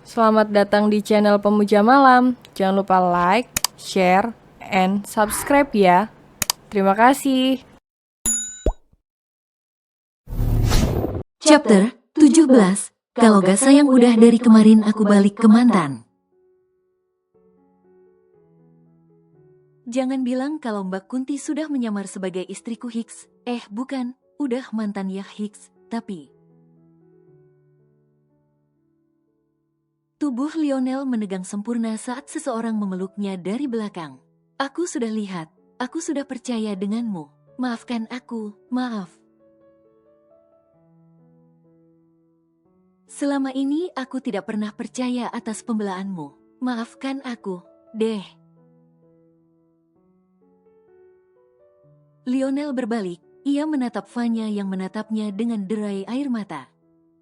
Selamat datang di channel Pemuja Malam. Jangan lupa like, share, and subscribe ya. Terima kasih. Chapter 17. Kalau gak sayang udah dari kemarin aku balik ke mantan. Jangan bilang kalau Mbak Kunti sudah menyamar sebagai istriku Hicks. Bukan, udah mantan ya Hicks, tapi... Tubuh Lionel menegang sempurna saat seseorang memeluknya dari belakang. Aku sudah lihat, aku sudah percaya denganmu. Maafkan aku, maaf. Selama ini aku tidak pernah percaya atas pembelaanmu. Maafkan aku, deh. Lionel berbalik, ia menatap Vanya yang menatapnya dengan derai air mata.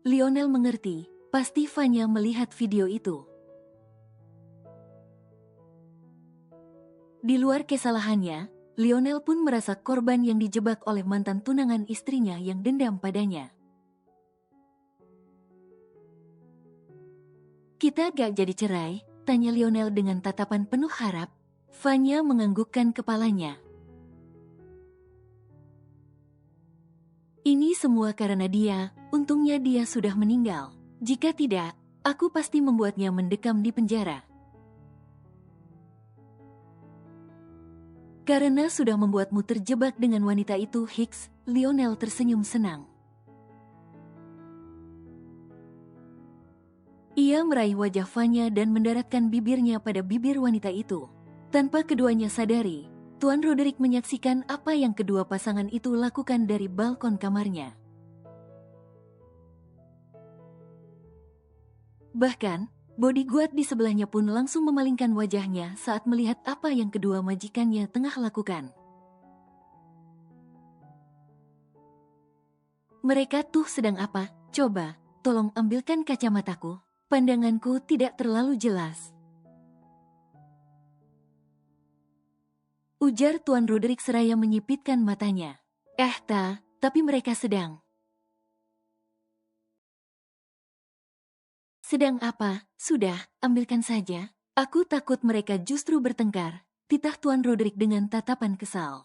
Lionel mengerti, pasti Vanya melihat video itu. Di luar kesalahannya, Lionel pun merasa korban yang dijebak oleh mantan tunangan istrinya yang dendam padanya. Kita gak jadi cerai? Tanya Lionel dengan tatapan penuh harap. Vanya menganggukkan kepalanya. Ini semua karena dia, untungnya dia sudah meninggal. Jika tidak, aku pasti membuatnya mendekam di penjara. Karena sudah membuatmu terjebak dengan wanita itu, Hicks, Lionel tersenyum senang. Ia meraih wajah Vanya dan mendaratkan bibirnya pada bibir wanita itu. Tanpa keduanya sadari, Tuan Roderick menyaksikan apa yang kedua pasangan itu lakukan dari balkon kamarnya. Bahkan, bodyguard di sebelahnya pun langsung memalingkan wajahnya saat melihat apa yang kedua majikannya tengah lakukan. Mereka tuh sedang apa? Coba, tolong ambilkan kacamataku. Pandanganku tidak terlalu jelas. Ujar Tuan Roderick seraya menyipitkan matanya. Tapi mereka sedang. Sedang apa? Sudah, ambilkan saja. Aku takut mereka justru bertengkar. Titah Tuan Roderick dengan tatapan kesal.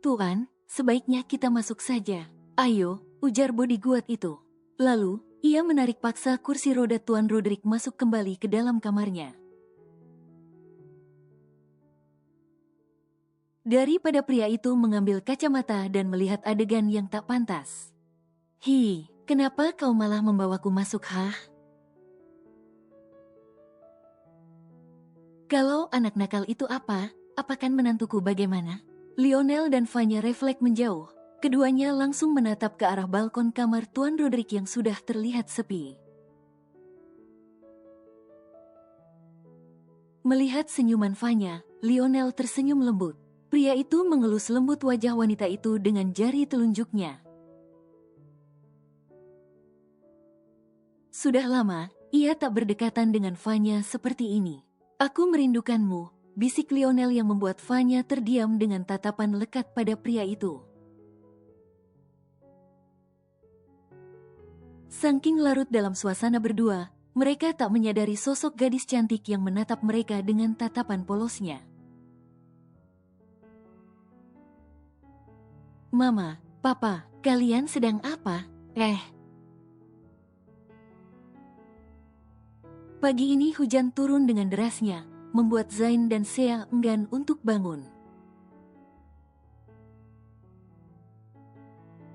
Tuan, sebaiknya kita masuk saja. Ayo, ujar bodyguard itu. Lalu, ia menarik paksa kursi roda Tuan Roderick masuk kembali ke dalam kamarnya. Daripada pria itu mengambil kacamata dan melihat adegan yang tak pantas. Kenapa kau malah membawaku masuk, Kalau anak nakal itu apa? Apakan menantuku bagaimana? Lionel dan Vanya refleks menjauh. Keduanya langsung menatap ke arah balkon kamar Tuan Roderick yang sudah terlihat sepi. Melihat senyuman Vanya, Lionel tersenyum lembut. Pria itu mengelus lembut wajah wanita itu dengan jari telunjuknya. Sudah lama, ia tak berdekatan dengan Vanya seperti ini. Aku merindukanmu, bisik Lionel yang membuat Vanya terdiam dengan tatapan lekat pada pria itu. Saking larut dalam suasana berdua, mereka tak menyadari sosok gadis cantik yang menatap mereka dengan tatapan polosnya. Mama, Papa, kalian sedang apa? Pagi ini hujan turun dengan derasnya, membuat Zain dan Sea enggan untuk bangun.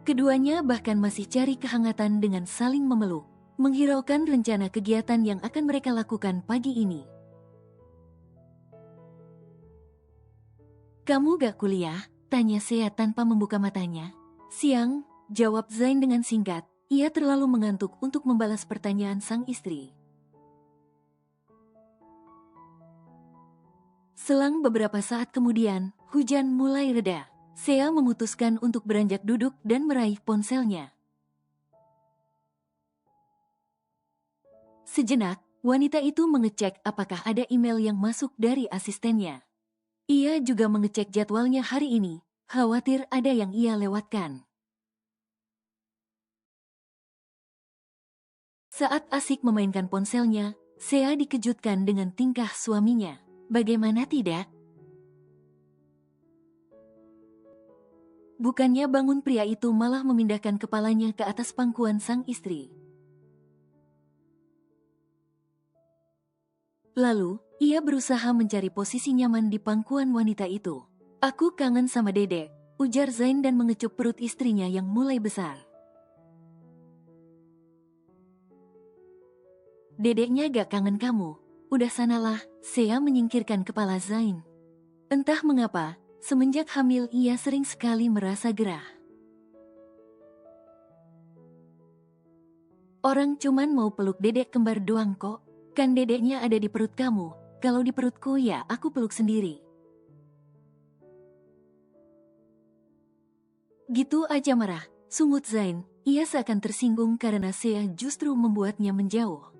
Keduanya bahkan masih cari kehangatan dengan saling memeluk, menghiraukan rencana kegiatan yang akan mereka lakukan pagi ini. Kamu gak kuliah? Tanya Sea tanpa membuka matanya. Siang, jawab Zain dengan singkat. Ia terlalu mengantuk untuk membalas pertanyaan sang istri. Selang beberapa saat kemudian, hujan mulai reda. Sea memutuskan untuk beranjak duduk dan meraih ponselnya. Sejenak, wanita itu mengecek apakah ada email yang masuk dari asistennya. Ia juga mengecek jadwalnya hari ini, khawatir ada yang ia lewatkan. Saat asik memainkan ponselnya, Sea dikejutkan dengan tingkah suaminya. Bagaimana tidak? Bukannya bangun, pria itu malah memindahkan kepalanya ke atas pangkuan sang istri. Lalu, ia berusaha mencari posisi nyaman di pangkuan wanita itu. Aku kangen sama Dedek, ujar Zain dan mengecup perut istrinya yang mulai besar. Dedeknya gak kangen kamu. Udah sanalah, Sea menyingkirkan kepala Zain. Entah mengapa, semenjak hamil ia sering sekali merasa gerah. Orang cuman mau peluk dedek kembar doang kok. Kan dedeknya ada di perut kamu. Kalau di perutku ya aku peluk sendiri. Gitu aja marah, sungut Zain. Ia seakan tersinggung karena Sea justru membuatnya menjauh.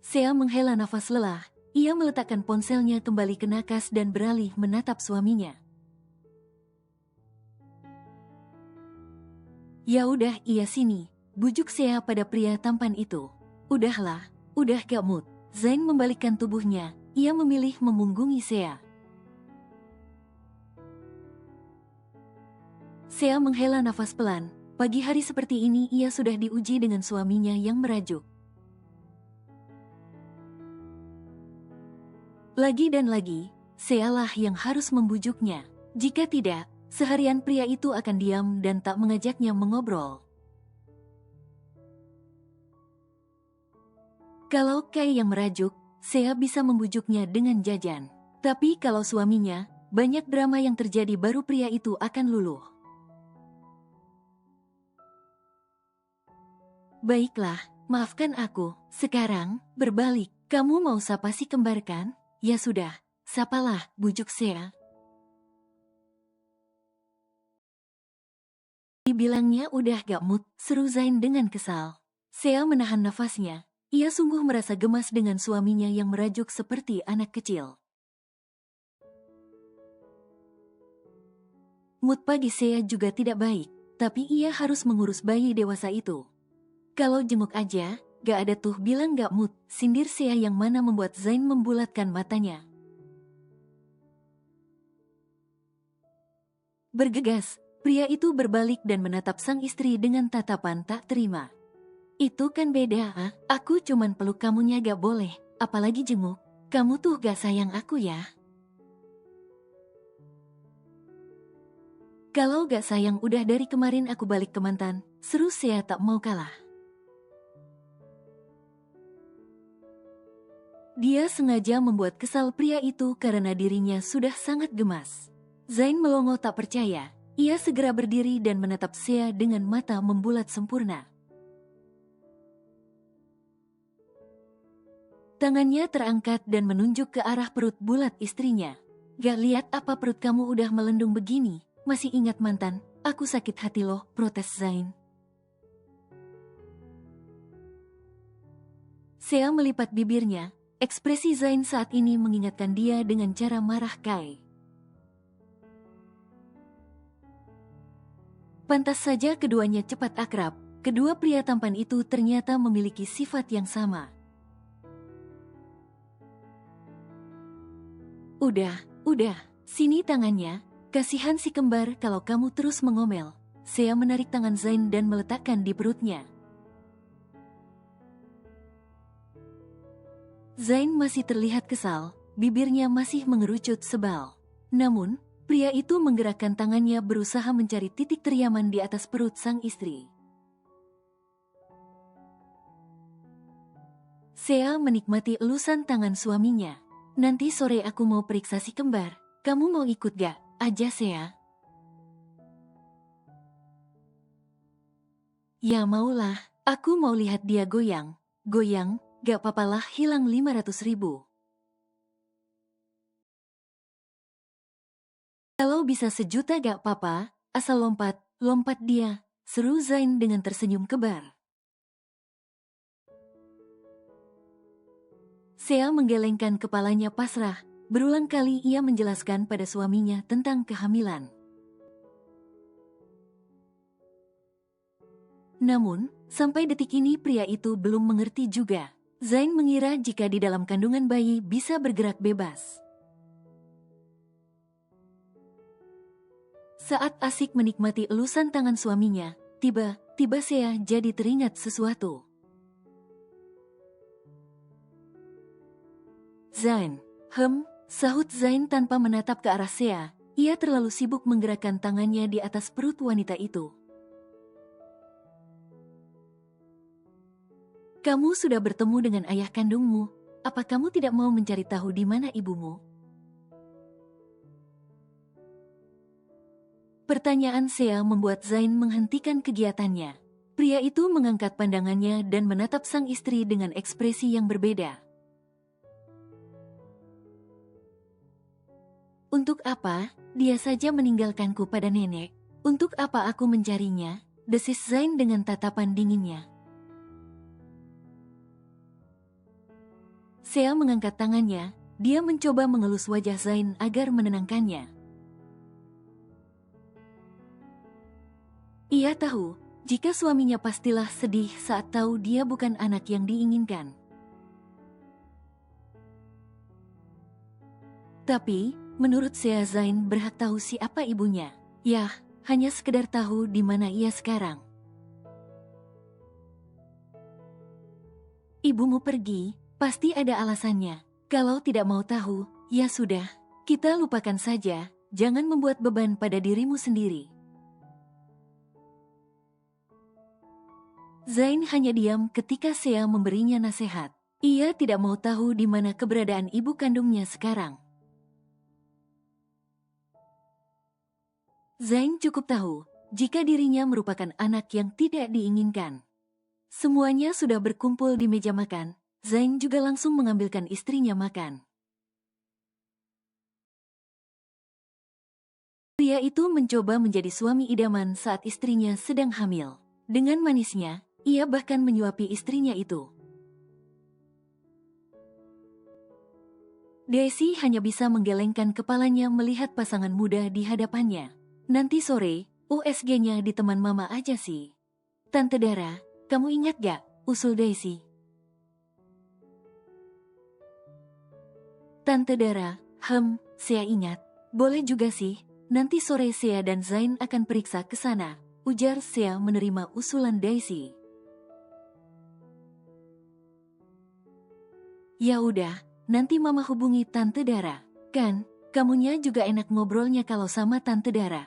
Sea menghela nafas lelah. Ia meletakkan ponselnya kembali ke nakas dan beralih menatap suaminya. Ya udah, iya sini, bujuk Sea pada pria tampan itu. Udahlah, udah gak mood. Zain membalikkan tubuhnya, ia memilih memunggungi Sea. Sea menghela nafas pelan. Pagi hari seperti ini ia sudah diuji dengan suaminya yang merajuk. Lagi dan lagi, Sea lah yang harus membujuknya. Jika tidak, seharian pria itu akan diam dan tak mengajaknya mengobrol. Kalau Kai yang merajuk, Sea bisa membujuknya dengan jajan. Tapi kalau suaminya, banyak drama yang terjadi baru pria itu akan luluh. Baiklah, maafkan aku. Sekarang, berbalik. Kamu mau sapa si kembar kan? Ya sudah, sapalah, bujuk Sea. Dibilangnya udah gak mood, seru Zain dengan kesal. Sea menahan nafasnya. Ia sungguh merasa gemas dengan suaminya yang merajuk seperti anak kecil. Mood pagi Sea juga tidak baik, tapi ia harus mengurus bayi dewasa itu. Kalau jenguk aja, gak ada tuh bilang gak mood, sindir Sea yang mana membuat Zain membulatkan matanya. Bergegas, pria itu berbalik dan menatap sang istri dengan tatapan tak terima. Itu kan beda, ah. Aku cuman peluk kamunya gak boleh, apalagi jenguk. Kamu tuh gak sayang aku ya. Kalau gak sayang udah dari kemarin aku balik ke mantan, seru Sea tak mau kalah. Dia sengaja membuat kesal pria itu karena dirinya sudah sangat gemas. Zain melongo tak percaya, ia segera berdiri dan menatap Sea dengan mata membulat sempurna. Tangannya terangkat dan menunjuk ke arah perut bulat istrinya. Gak lihat apa perut kamu udah melendung begini? Masih ingat mantan? Aku sakit hati loh, protes Zain. Sea melipat bibirnya. Ekspresi Zain saat ini mengingatkan dia dengan cara marah Kai. Pantas saja keduanya cepat akrab. Kedua pria tampan itu ternyata memiliki sifat yang sama. Udah, sini tangannya. Kasihan si kembar kalau kamu terus mengomel. Sea menarik tangan Zain dan meletakkan di perutnya. Zain masih terlihat kesal, bibirnya masih mengerucut sebal. Namun, pria itu menggerakkan tangannya berusaha mencari titik teriaman di atas perut sang istri. Sea menikmati elusan tangan suaminya. Nanti sore aku mau periksa si kembar. Kamu mau ikut gak? Aja Sea. Ya maulah, aku mau lihat dia goyang. Goyang, gak papalah hilang 500.000. Kalau bisa 1 juta gak papa, asal lompat, lompat dia. Seru Zain dengan tersenyum kebar. Sea menggelengkan kepalanya pasrah. Berulang kali ia menjelaskan pada suaminya tentang kehamilan. Namun, sampai detik ini pria itu belum mengerti juga. Zain mengira jika di dalam kandungan bayi bisa bergerak bebas. Saat asik menikmati elusan tangan suaminya, tiba-tiba Sea jadi teringat sesuatu. Zain, sahut Zain tanpa menatap ke arah Sea. Ia terlalu sibuk menggerakkan tangannya di atas perut wanita itu. Kamu sudah bertemu dengan ayah kandungmu. Apa kamu tidak mau mencari tahu di mana ibumu? Pertanyaan Sea membuat Zain menghentikan kegiatannya. Pria itu mengangkat pandangannya dan menatap sang istri dengan ekspresi yang berbeda. Untuk apa? Dia saja meninggalkanku pada nenek. Untuk apa aku mencarinya? Desis Zain dengan tatapan dinginnya. Sea mengangkat tangannya. Dia mencoba mengelus wajah Zain agar menenangkannya. Ia tahu, jika suaminya pastilah sedih saat tahu dia bukan anak yang diinginkan. Tapi, menurut Sea, Zain berhak tahu siapa ibunya. Yah, hanya sekedar tahu di mana ia sekarang. Ibumu pergi, pasti ada alasannya. Kalau tidak mau tahu, ya sudah, kita lupakan saja, jangan membuat beban pada dirimu sendiri. Zain hanya diam ketika Sea memberinya nasihat. Ia tidak mau tahu di mana keberadaan ibu kandungnya sekarang. Zain cukup tahu, jika dirinya merupakan anak yang tidak diinginkan. Semuanya sudah berkumpul di meja makan, Zain juga langsung mengambilkan istrinya makan. Pria itu mencoba menjadi suami idaman saat istrinya sedang hamil. Dengan manisnya, ia bahkan menyuapi istrinya itu. Daisy hanya bisa menggelengkan kepalanya melihat pasangan muda di hadapannya. Nanti sore, USG-nya di teman mama aja sih. Tante Dara, kamu ingat gak? Usul Daisy. Tante Dara, saya ingat. Boleh juga sih, nanti sore Sea dan Zain akan periksa ke sana. Ujar Sea menerima usulan Daisy. Ya udah, nanti mama hubungi Tante Dara. Kan, kamunya juga enak ngobrolnya kalau sama Tante Dara.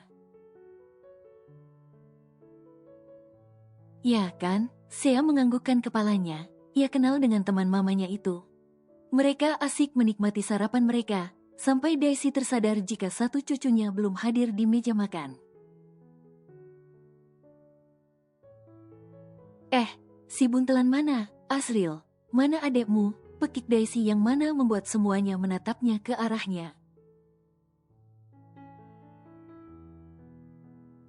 Ya kan, Sea menganggukkan kepalanya. Ia kenal dengan teman mamanya itu. Mereka asik menikmati sarapan mereka, sampai Daisy tersadar jika satu cucunya belum hadir di meja makan. Si buntelan mana? Asril, mana adekmu? Pekik Daisy yang mana membuat semuanya menatapnya ke arahnya.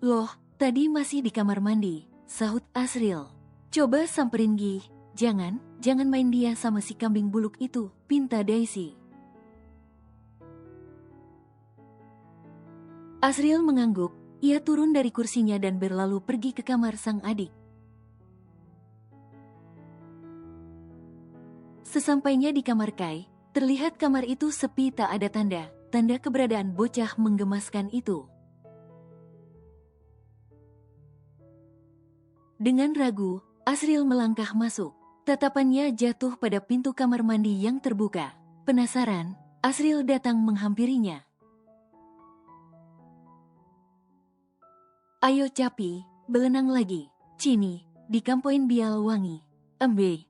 Loh, tadi masih di kamar mandi, sahut Asril. Coba samperin Gi, jangan main dia sama si kambing buluk itu, pinta Daisy. Asril mengangguk, ia turun dari kursinya dan berlalu pergi ke kamar sang adik. Sesampainya di kamar Kai, terlihat kamar itu sepi tak ada tanda keberadaan bocah menggemaskan itu. Dengan ragu, Asril melangkah masuk. Tatapannya jatuh pada pintu kamar mandi yang terbuka. Penasaran, Asril datang menghampirinya. Ayo Capi, belenang lagi. Cini, di kampoin bial wangi. Embe.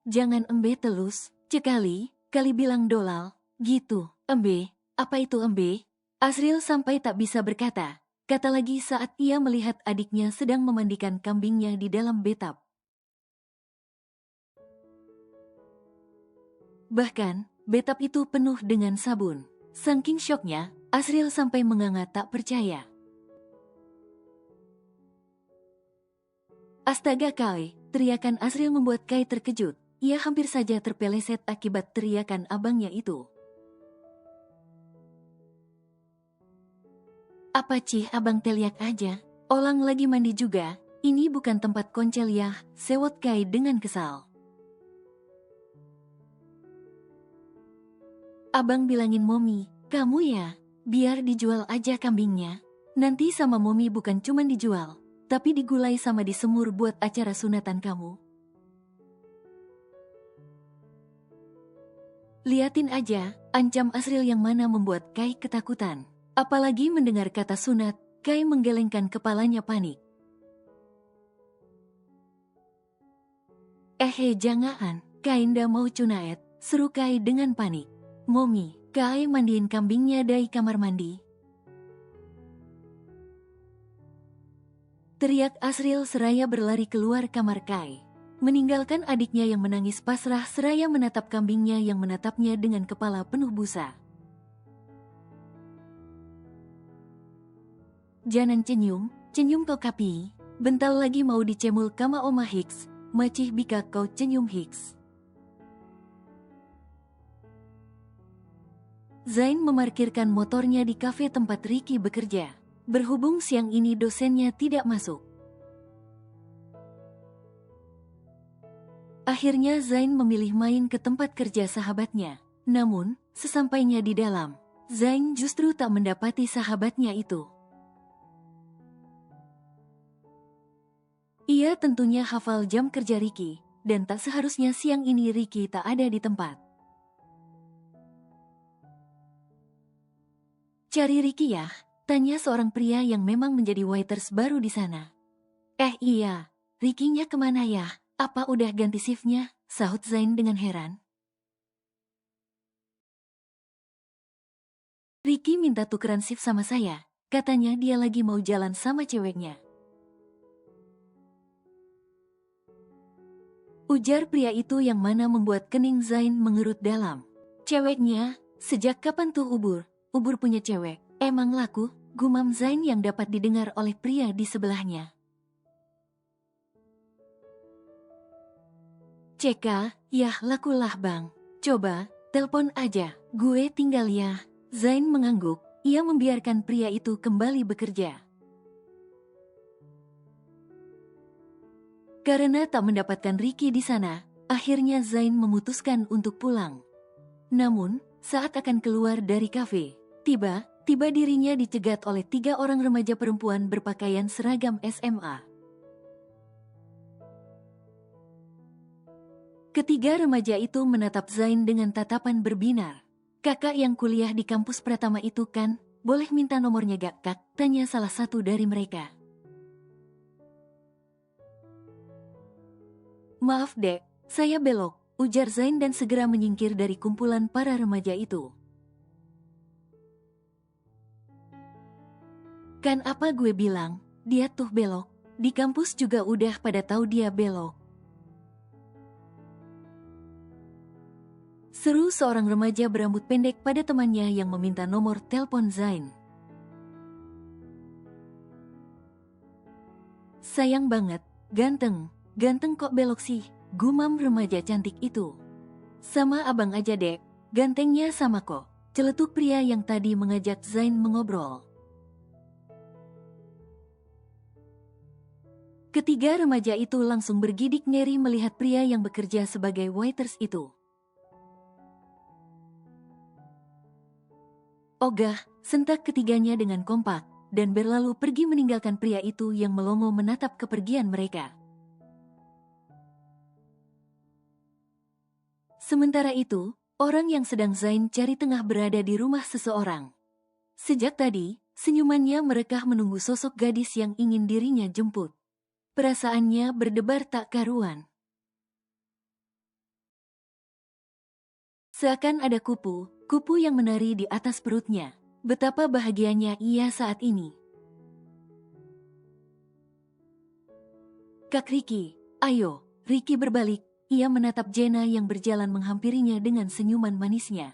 Jangan embe telus, cekali, kali bilang dolal, gitu. Embe, apa itu embe? Asril sampai tak bisa berkata. Kata lagi saat ia melihat adiknya sedang memandikan kambingnya di dalam bathtub. Bahkan, bathtub itu penuh dengan sabun. Saking syoknya, Asril sampai menganga tak percaya. Astaga Kai, teriakan Asril membuat Kai terkejut. Ia hampir saja terpeleset akibat teriakan abangnya itu. Apa cih abang teliak aja? Olang lagi mandi juga. Ini bukan tempat koncel ya, sewot Kai dengan kesal. Abang bilangin Momi, kamu ya, biar dijual aja kambingnya. Nanti sama Momi bukan cuman dijual, tapi digulai sama disemur buat acara sunatan kamu. Liatin aja, ancam Asril yang mana membuat Kai ketakutan. Apalagi mendengar kata sunat, Kai menggelengkan kepalanya panik. Jangan, Kai ndak mau cunaet, seru Kai dengan panik. Momi, Kai mandiin kambingnya dari kamar mandi. Teriak Asril seraya berlari keluar kamar Kai. Meninggalkan adiknya yang menangis pasrah seraya menatap kambingnya yang menatapnya dengan kepala penuh busa. Jangan cenyum kau kapi. Bentar lagi mau dicemul kama Oma Hicks, macih bika kau cenyum Hicks. Zain memarkirkan motornya di kafe tempat Ricky bekerja. Berhubung siang ini dosennya tidak masuk. Akhirnya Zain memilih main ke tempat kerja sahabatnya. Namun, sesampainya di dalam, Zain justru tak mendapati sahabatnya itu. Ia tentunya hafal jam kerja Ricky, dan tak seharusnya siang ini Ricky tak ada di tempat. Cari Ricky ya, tanya seorang pria yang memang menjadi waiters baru di sana. Iya, Ricky-nya kemana ya? Apa udah ganti shift-nya? Sahut Zain dengan heran. Ricky minta tukeran shift sama saya, katanya dia lagi mau jalan sama ceweknya. Ujar pria itu yang mana membuat kening Zain mengerut dalam. Ceweknya, sejak kapan tuh ubur? Ubur punya cewek, emang laku? Gumam Zain yang dapat didengar oleh pria di sebelahnya. Ceka, yah lakulah bang. Coba, telpon aja, gue tinggal ya. Zain mengangguk, ia membiarkan pria itu kembali bekerja. Karena tak mendapatkan Ricky di sana, akhirnya Zain memutuskan untuk pulang. Namun, saat akan keluar dari kafe, tiba dirinya dicegat oleh 3 orang remaja perempuan berpakaian seragam SMA. Ketiga remaja itu menatap Zain dengan tatapan berbinar. Kakak yang kuliah di kampus Pratama itu kan, boleh minta nomornya gak kak? Tanya salah satu dari mereka. Maaf dek, saya belok, ujar Zain dan segera menyingkir dari kumpulan para remaja itu. Kan apa gue bilang, dia tuh belok, di kampus juga udah pada tahu dia belok. Seru seorang remaja berambut pendek pada temannya yang meminta nomor telepon Zain. Sayang banget, ganteng kok belok sih, gumam remaja cantik itu. Sama abang aja dek, gantengnya sama kok, celetuk pria yang tadi mengajak Zain mengobrol. Ketiga remaja itu langsung bergidik ngeri melihat pria yang bekerja sebagai waiters itu. Ogah, sentak ketiganya dengan kompak, dan berlalu pergi meninggalkan pria itu yang melongo menatap kepergian mereka. Sementara itu, orang yang sedang Zain cari tengah berada di rumah seseorang. Sejak tadi, senyumannya merekah menunggu sosok gadis yang ingin dirinya jemput. Perasaannya berdebar tak karuan. Seakan ada kupu yang menari di atas perutnya. Betapa bahagianya ia saat ini. Kak Ricky, ayo. Ricky berbalik, ia menatap Jenna yang berjalan menghampirinya dengan senyuman manisnya.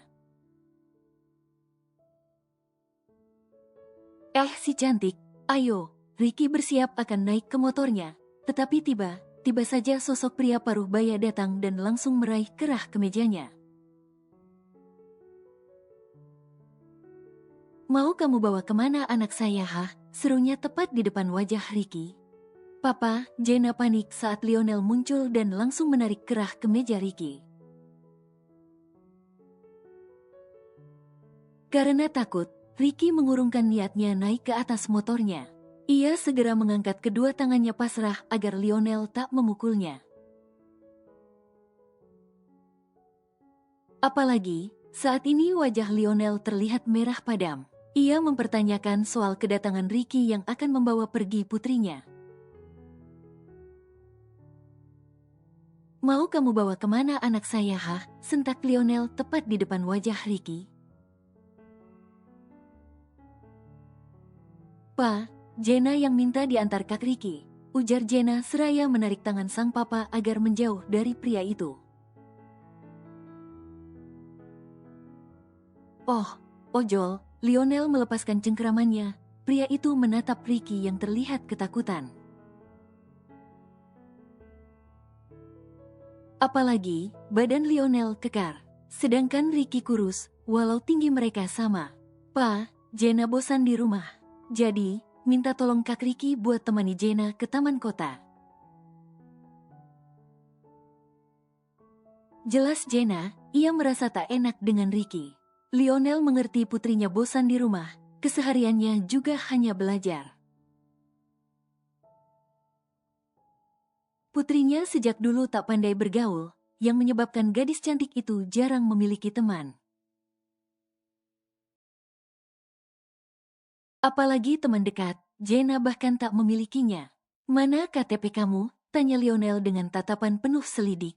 Si cantik, ayo. Ricky bersiap akan naik ke motornya, tetapi tiba saja sosok pria paruh baya datang dan langsung meraih kerah kemejanya. Mau kamu bawa kemana anak saya, hah? Serunya tepat di depan wajah Ricky. Papa, Jenna panik saat Lionel muncul dan langsung menarik kerah ke meja Ricky. Karena takut, Ricky mengurungkan niatnya naik ke atas motornya. Ia segera mengangkat kedua tangannya pasrah agar Lionel tak memukulnya. Apalagi, saat ini wajah Lionel terlihat merah padam. Ia mempertanyakan soal kedatangan Ricky yang akan membawa pergi putrinya. Mau kamu bawa kemana anak saya, hah? Sentak Lionel tepat di depan wajah Ricky. Pa, Jenna yang minta diantar Kak Ricky, ujar Jenna seraya menarik tangan sang papa agar menjauh dari pria itu. Oh, ojol, Lionel melepaskan cengkeramannya. Pria itu menatap Ricky yang terlihat ketakutan. Apalagi, badan Lionel kekar, sedangkan Ricky kurus, walau tinggi mereka sama. Pa, Jenna bosan di rumah. Jadi, minta tolong Kak Ricky buat temani Jenna ke taman kota. Jelas Jenna, ia merasa tak enak dengan Ricky. Lionel mengerti putrinya bosan di rumah, kesehariannya juga hanya belajar. Putrinya sejak dulu tak pandai bergaul, yang menyebabkan gadis cantik itu jarang memiliki teman. Apalagi teman dekat, Jenna bahkan tak memilikinya. Mana KTP kamu? Tanya Lionel dengan tatapan penuh selidik.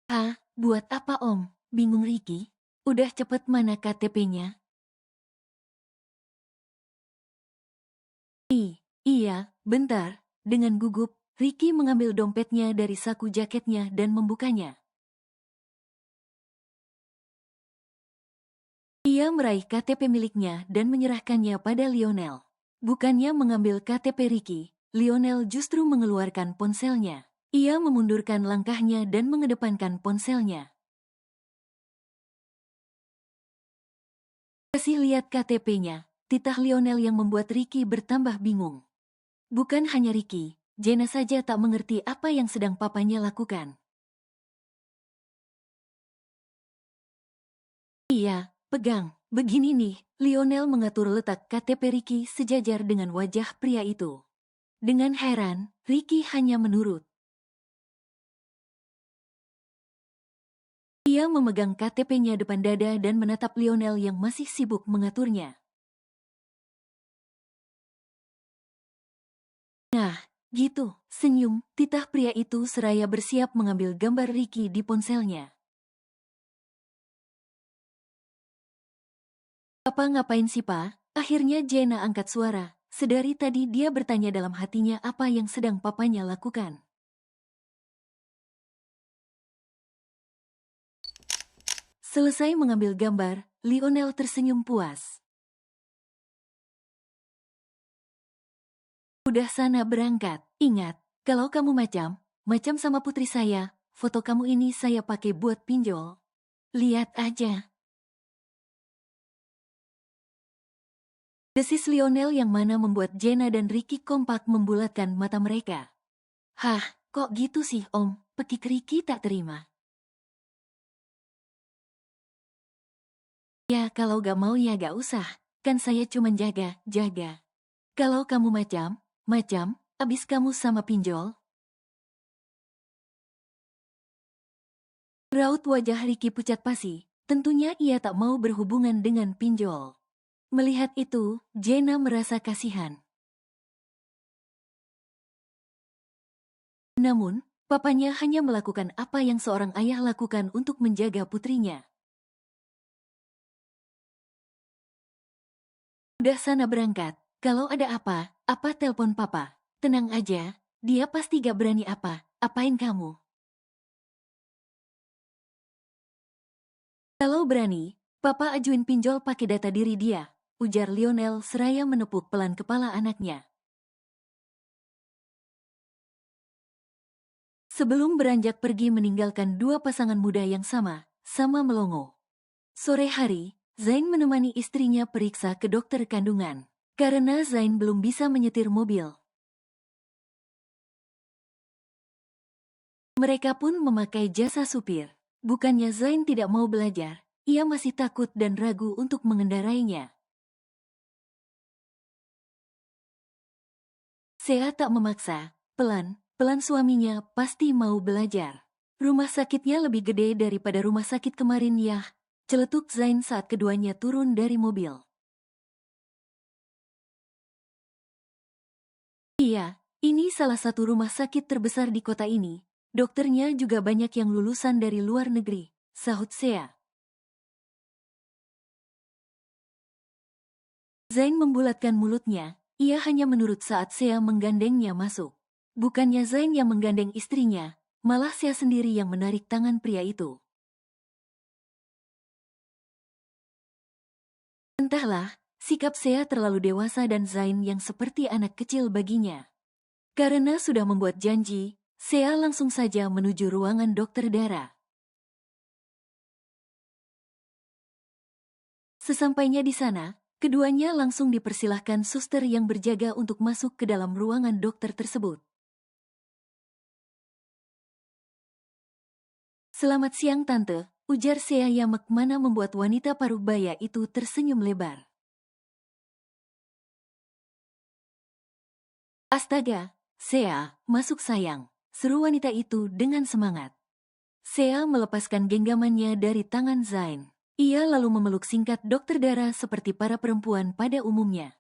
Hah, buat apa om? Bingung Ricky. Udah cepet mana KTP-nya? Iya, bentar. Dengan gugup, Ricky mengambil dompetnya dari saku jaketnya dan membukanya. Ia meraih KTP miliknya dan menyerahkannya pada Lionel. Bukannya mengambil KTP Ricky, Lionel justru mengeluarkan ponselnya. Ia memundurkan langkahnya dan mengedepankan ponselnya. Kasih lihat KTP-nya, titah Lionel yang membuat Ricky bertambah bingung. Bukan hanya Ricky, Jenna saja tak mengerti apa yang sedang papanya lakukan. Iya, pegang. Begini nih, Lionel mengatur letak KTP Ricky sejajar dengan wajah pria itu. Dengan heran, Ricky hanya menurut. Ia memegang KTP-nya depan dada dan menatap Lionel yang masih sibuk mengaturnya. Nah, gitu, senyum, titah pria itu seraya bersiap mengambil gambar Ricky di ponselnya. Apa ngapain sih, Pa? Akhirnya Jenna angkat suara. Sedari tadi dia bertanya dalam hatinya apa yang sedang papanya lakukan. Selesai mengambil gambar, Lionel tersenyum puas. Udah sana berangkat. Ingat, kalau kamu macam sama putri saya, foto kamu ini saya pakai buat pinjol. Lihat aja. Desis Lionel yang mana membuat Jenna dan Ricky kompak membulatkan mata mereka. Hah, kok gitu sih om? Pekik Ricky tak terima. Ya kalau gak mau ya gak usah, kan saya cuma jaga. Kalau kamu macam, abis kamu sama pinjol. Raut wajah Ricky pucat pasi, tentunya ia tak mau berhubungan dengan pinjol. Melihat itu, Jenna merasa kasihan. Namun, papanya hanya melakukan apa yang seorang ayah lakukan untuk menjaga putrinya. Udah sana berangkat, kalau ada apa telpon papa. Tenang aja, dia pasti gak berani apain kamu. Kalau berani, papa ajuin pinjol pakai data diri dia, ujar Lionel seraya menepuk pelan kepala anaknya. Sebelum beranjak pergi meninggalkan dua pasangan muda yang sama melongo. Sore hari, Zain menemani istrinya periksa ke dokter kandungan. Karena Zain belum bisa menyetir mobil. Mereka pun memakai jasa supir. Bukannya Zain tidak mau belajar, ia masih takut dan ragu untuk mengendarainya. Sea tak memaksa, pelan suaminya pasti mau belajar. Rumah sakitnya lebih gede daripada rumah sakit kemarin ya, celetuk Zain saat keduanya turun dari mobil. Iya, ini salah satu rumah sakit terbesar di kota ini. Dokternya juga banyak yang lulusan dari luar negeri, sahut Sea. Zain membulatkan mulutnya, ia hanya menurut saat Sea menggandengnya masuk. Bukannya Zain yang menggandeng istrinya, malah Sea sendiri yang menarik tangan pria itu. Entahlah, sikap Sea terlalu dewasa dan Zain yang seperti anak kecil baginya. Karena sudah membuat janji, Sea langsung saja menuju ruangan dokter Dara. Sesampainya di sana, keduanya langsung dipersilahkan suster yang berjaga untuk masuk ke dalam ruangan dokter tersebut. Selamat siang tante, ujar Sea Yamek mana membuat wanita paruh baya itu tersenyum lebar. Astaga, Sea, masuk sayang, seru wanita itu dengan semangat. Sea melepaskan genggamannya dari tangan Zain. Ia lalu memeluk singkat dokter Dara seperti para perempuan pada umumnya.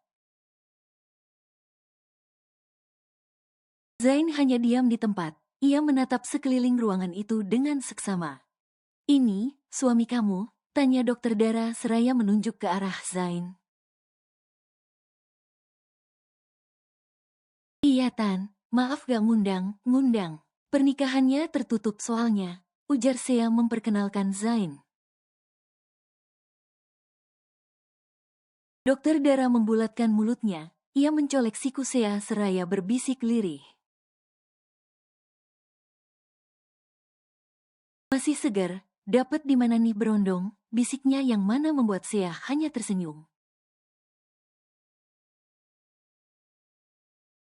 Zain hanya diam di tempat. Ia menatap sekeliling ruangan itu dengan seksama. Ini, suami kamu? Tanya dokter Dara seraya menunjuk ke arah Zain. Iya Tan, maaf gak ngundang. Pernikahannya tertutup soalnya, ujar Sea memperkenalkan Zain. Dokter Dara membulatkan mulutnya, ia mencolek siku Sea seraya berbisik lirih. Masih segar, dapat di mana nih berondong, bisiknya yang mana membuat Sea hanya tersenyum.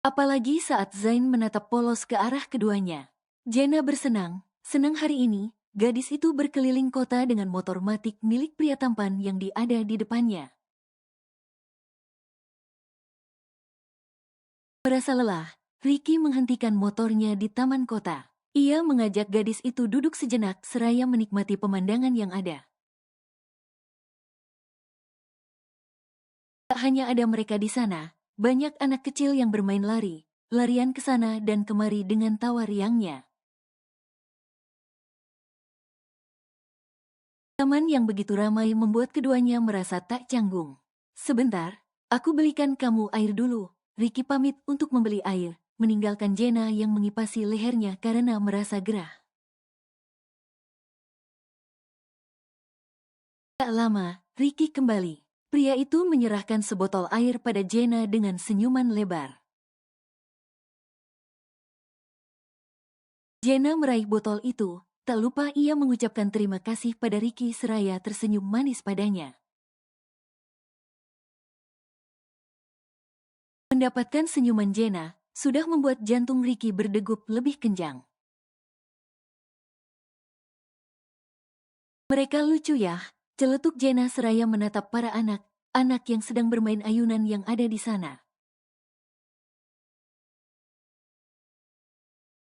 Apalagi saat Zain menatap polos ke arah keduanya. Jenna senang hari ini, gadis itu berkeliling kota dengan motor matic milik pria tampan yang ada di depannya. Merasa lelah, Ricky menghentikan motornya di taman kota. Ia mengajak gadis itu duduk sejenak seraya menikmati pemandangan yang ada. Tak hanya ada mereka di sana, banyak anak kecil yang bermain larian ke sana dan kemari dengan tawa riangnya. Taman yang begitu ramai membuat keduanya merasa tak canggung. Sebentar, aku belikan kamu air dulu. Ricky pamit untuk membeli air, meninggalkan Jenna yang mengipasi lehernya karena merasa gerah. Tak lama, Ricky kembali. Pria itu menyerahkan sebotol air pada Jenna dengan senyuman lebar. Jenna meraih botol itu, tak lupa ia mengucapkan terima kasih pada Ricky seraya tersenyum manis padanya. Mendapatkan senyuman Jenna, sudah membuat jantung Ricky berdegup lebih kencang. Mereka lucu ya, celetuk Jenna seraya menatap para anak yang sedang bermain ayunan yang ada di sana.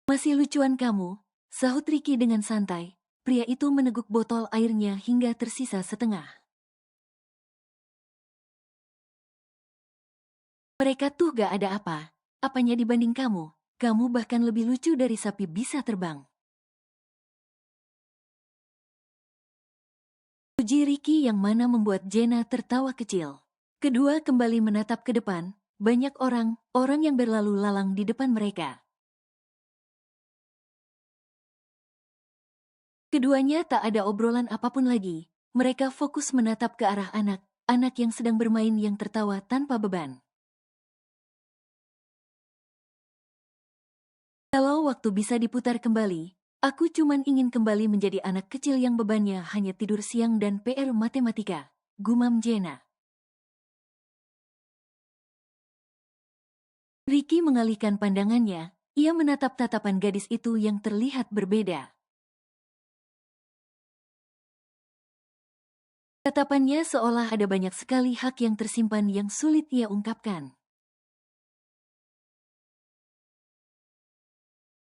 Masih lucuan kamu, sahut Ricky dengan santai. Pria itu meneguk botol airnya hingga tersisa setengah. Mereka tuh gak ada apanya dibanding kamu. Kamu bahkan lebih lucu dari sapi bisa terbang. Puji Ricky yang mana membuat Jenna tertawa kecil. Kedua kembali menatap ke depan, banyak orang yang berlalu lalang di depan mereka. Keduanya tak ada obrolan apapun lagi. Mereka fokus menatap ke arah anak yang sedang bermain yang tertawa tanpa beban. Kalau waktu bisa diputar kembali, Aku cuman ingin kembali menjadi anak kecil yang bebannya hanya tidur siang dan PR matematika, gumam Jenna. Ricky mengalihkan pandangannya, ia menatap tatapan gadis itu yang terlihat berbeda. Tatapannya seolah ada banyak sekali hak yang tersimpan yang sulit ia ungkapkan.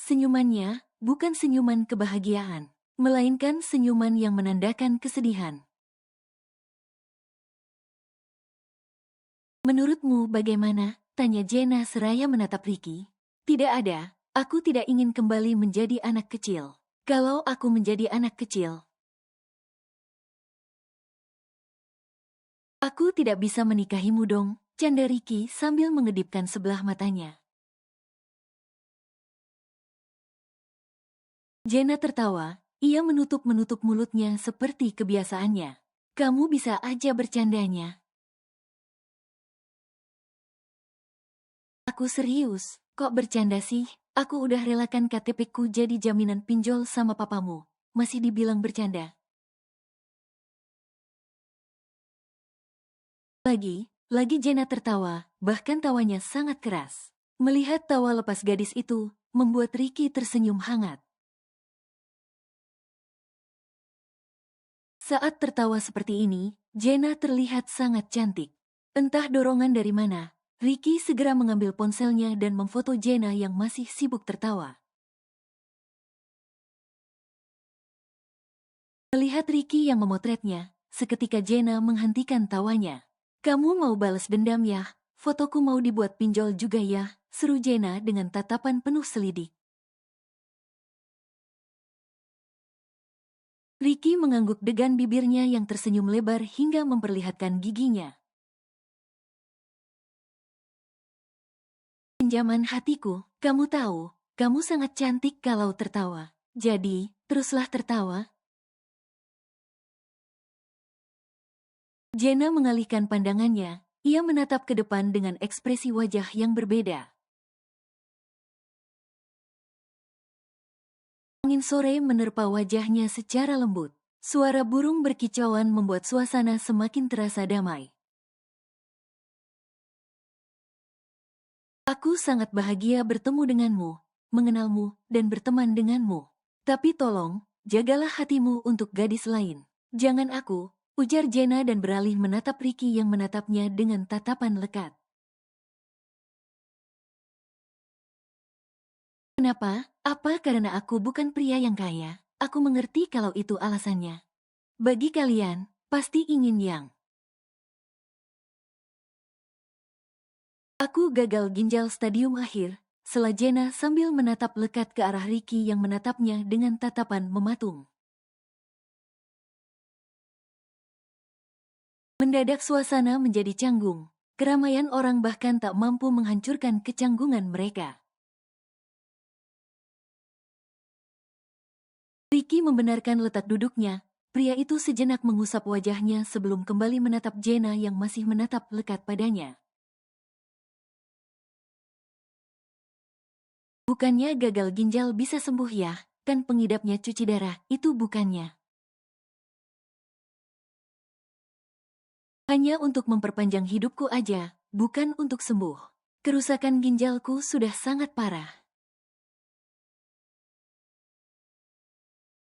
Senyumannya bukan senyuman kebahagiaan, melainkan senyuman yang menandakan kesedihan. Menurutmu bagaimana? Tanya Jenna seraya menatap Ricky. Tidak ada, aku tidak ingin kembali menjadi anak kecil. Kalau aku menjadi anak kecil, aku tidak bisa menikahimu dong, canda Ricky sambil mengedipkan sebelah matanya. Jenna tertawa, ia menutup-menutup mulutnya seperti kebiasaannya. Kamu bisa aja bercandanya. Aku serius, kok bercanda sih? Aku udah relakan KTP-ku jadi jaminan pinjol sama papamu. Masih dibilang bercanda. Lagi Jenna tertawa, bahkan tawanya sangat keras. Melihat tawa lepas gadis itu, membuat Ricky tersenyum hangat. Saat tertawa seperti ini, Jenna terlihat sangat cantik. Entah dorongan dari mana, Ricky segera mengambil ponselnya dan memfoto Jenna yang masih sibuk tertawa. Melihat Ricky yang memotretnya, seketika Jenna menghentikan tawanya. Kamu mau balas dendam ya? Fotoku mau dibuat pinjol juga ya? Seru Jenna dengan tatapan penuh selidik. Ricky mengangguk degan bibirnya yang tersenyum lebar hingga memperlihatkan giginya. Pinjaman hatiku, kamu tahu, kamu sangat cantik kalau tertawa. Jadi, teruslah tertawa. Jenna mengalihkan pandangannya, ia menatap ke depan dengan ekspresi wajah yang berbeda. Angin sore menerpa wajahnya secara lembut. Suara burung berkicauan membuat suasana semakin terasa damai. Aku sangat bahagia bertemu denganmu, mengenalmu, dan berteman denganmu. Tapi tolong, jagalah hatimu untuk gadis lain. Jangan aku, ujar Jenna dan beralih menatap Ricky yang menatapnya dengan tatapan lekat. Kenapa? Apa karena aku bukan pria yang kaya? Aku mengerti kalau itu alasannya. Bagi kalian, pasti ingin yang. Aku gagal ginjal stadium akhir, sela Jenna sambil menatap lekat ke arah Ricky yang menatapnya dengan tatapan mematung. Mendadak suasana menjadi canggung. Keramaian orang bahkan tak mampu menghancurkan kecanggungan mereka. Ricky membenarkan letak duduknya. Pria itu sejenak mengusap wajahnya sebelum kembali menatap Jenna yang masih menatap lekat padanya. Bukannya gagal ginjal bisa sembuh ya, kan pengidapnya cuci darah, itu bukannya. Hanya untuk memperpanjang hidupku aja, bukan untuk sembuh. Kerusakan ginjalku sudah sangat parah.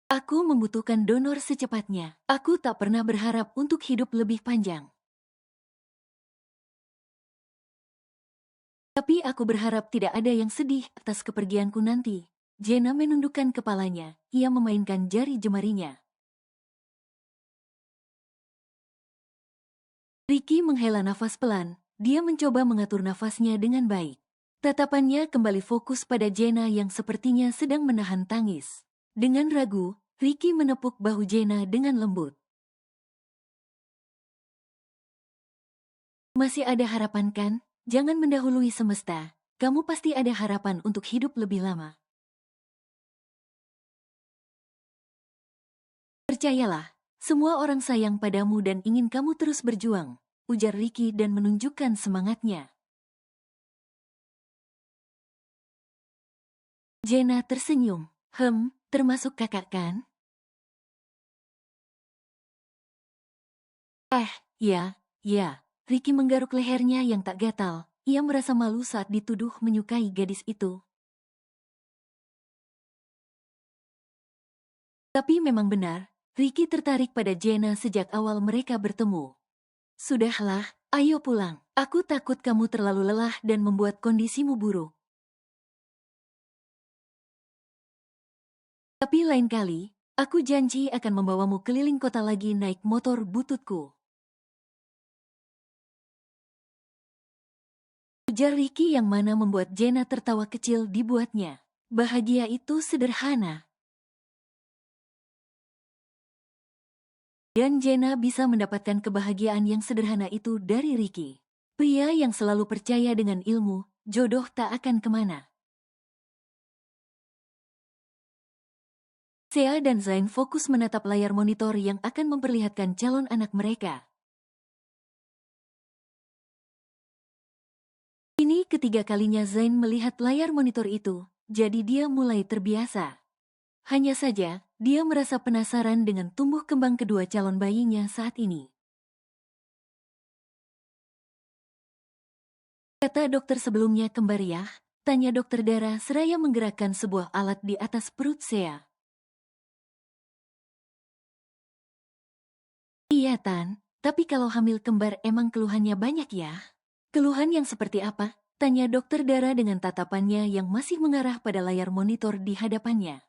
Aku membutuhkan donor secepatnya. Aku tak pernah berharap untuk hidup lebih panjang. Tapi aku berharap tidak ada yang sedih atas kepergianku nanti. Jenna menundukkan kepalanya, ia memainkan jari jemarinya. Ricky menghela nafas pelan, dia mencoba mengatur nafasnya dengan baik. Tatapannya kembali fokus pada Jenna yang sepertinya sedang menahan tangis. Dengan ragu, Ricky menepuk bahu Jenna dengan lembut. Masih ada harapan kan? Jangan mendahului semesta. Kamu pasti ada harapan untuk hidup lebih lama. Percayalah, semua orang sayang padamu dan ingin kamu terus berjuang, ujar Ricky dan menunjukkan semangatnya. Jenna tersenyum. termasuk kakak kan? Ya, ya. Ricky menggaruk lehernya yang tak gatal. Ia merasa malu saat dituduh menyukai gadis itu. Tapi memang benar, Ricky tertarik pada Jenna sejak awal mereka bertemu. Sudahlah, ayo pulang. Aku takut kamu terlalu lelah dan membuat kondisimu buruk. Tapi lain kali, aku janji akan membawamu keliling kota lagi naik motor bututku. Ujar Ricky yang mana membuat Jenna tertawa kecil dibuatnya. Bahagia itu sederhana. Dan Jenna bisa mendapatkan kebahagiaan yang sederhana itu dari Ricky. Pria yang selalu percaya dengan ilmu, jodoh tak akan kemana. Sea dan Zain fokus menatap layar monitor yang akan memperlihatkan calon anak mereka. Ini ketiga kalinya Zain melihat layar monitor itu, jadi dia mulai terbiasa. Hanya saja, dia merasa penasaran dengan tumbuh kembang kedua calon bayinya saat ini. Kata dokter sebelumnya kembar ya, tanya dokter Dara seraya menggerakkan sebuah alat di atas perut Sea. Iya Tan, tapi kalau hamil kembar emang keluhannya banyak ya? Keluhan yang seperti apa? Tanya dokter Dara dengan tatapannya yang masih mengarah pada layar monitor di hadapannya.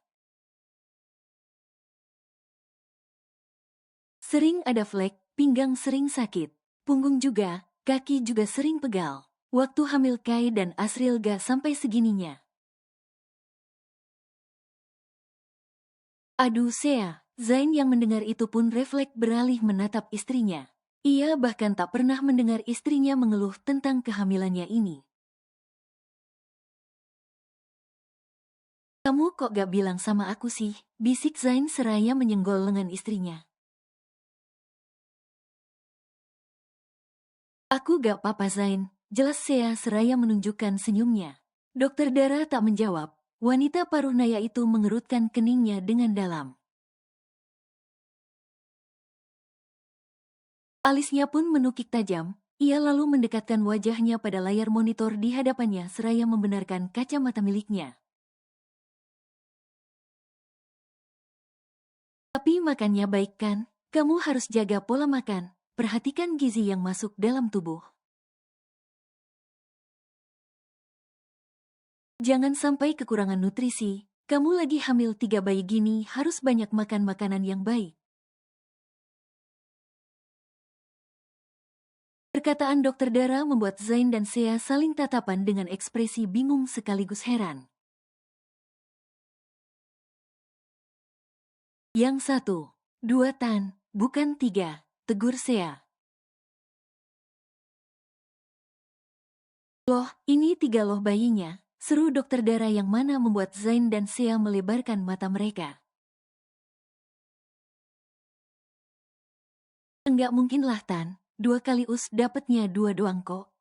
Sering ada flek, pinggang sering sakit, punggung juga, kaki juga sering pegal. Waktu hamil Kai dan Asril gak sampai segininya. Aduh Sea, Zain yang mendengar itu pun refleks beralih menatap istrinya. Ia bahkan tak pernah mendengar istrinya mengeluh tentang kehamilannya ini. Kamu kok gak bilang sama aku sih? Bisik Zain seraya menyenggol lengan istrinya. Aku gak apa-apa Zain, jelas Sea seraya menunjukkan senyumnya. Dokter Dara tak menjawab, wanita paruh naya itu mengerutkan keningnya dengan dalam. Alisnya pun menukik tajam, ia lalu mendekatkan wajahnya pada layar monitor di hadapannya seraya membenarkan kacamata miliknya. Tapi makannya baik kan? Kamu harus jaga pola makan, perhatikan gizi yang masuk dalam tubuh. Jangan sampai kekurangan nutrisi, kamu lagi hamil 3 bayi gini harus banyak makan makanan yang baik. Perkataan dokter Dara membuat Zain dan Sea saling tatapan dengan ekspresi bingung sekaligus heran. Yang satu, 2 Tan, bukan 3, tegur Sea. Loh, ini 3 loh bayinya, seru dokter Dara yang mana membuat Zain dan Sea melebarkan mata mereka. Enggak mungkinlah Tan, 2 kali dapatnya 2 doang kok.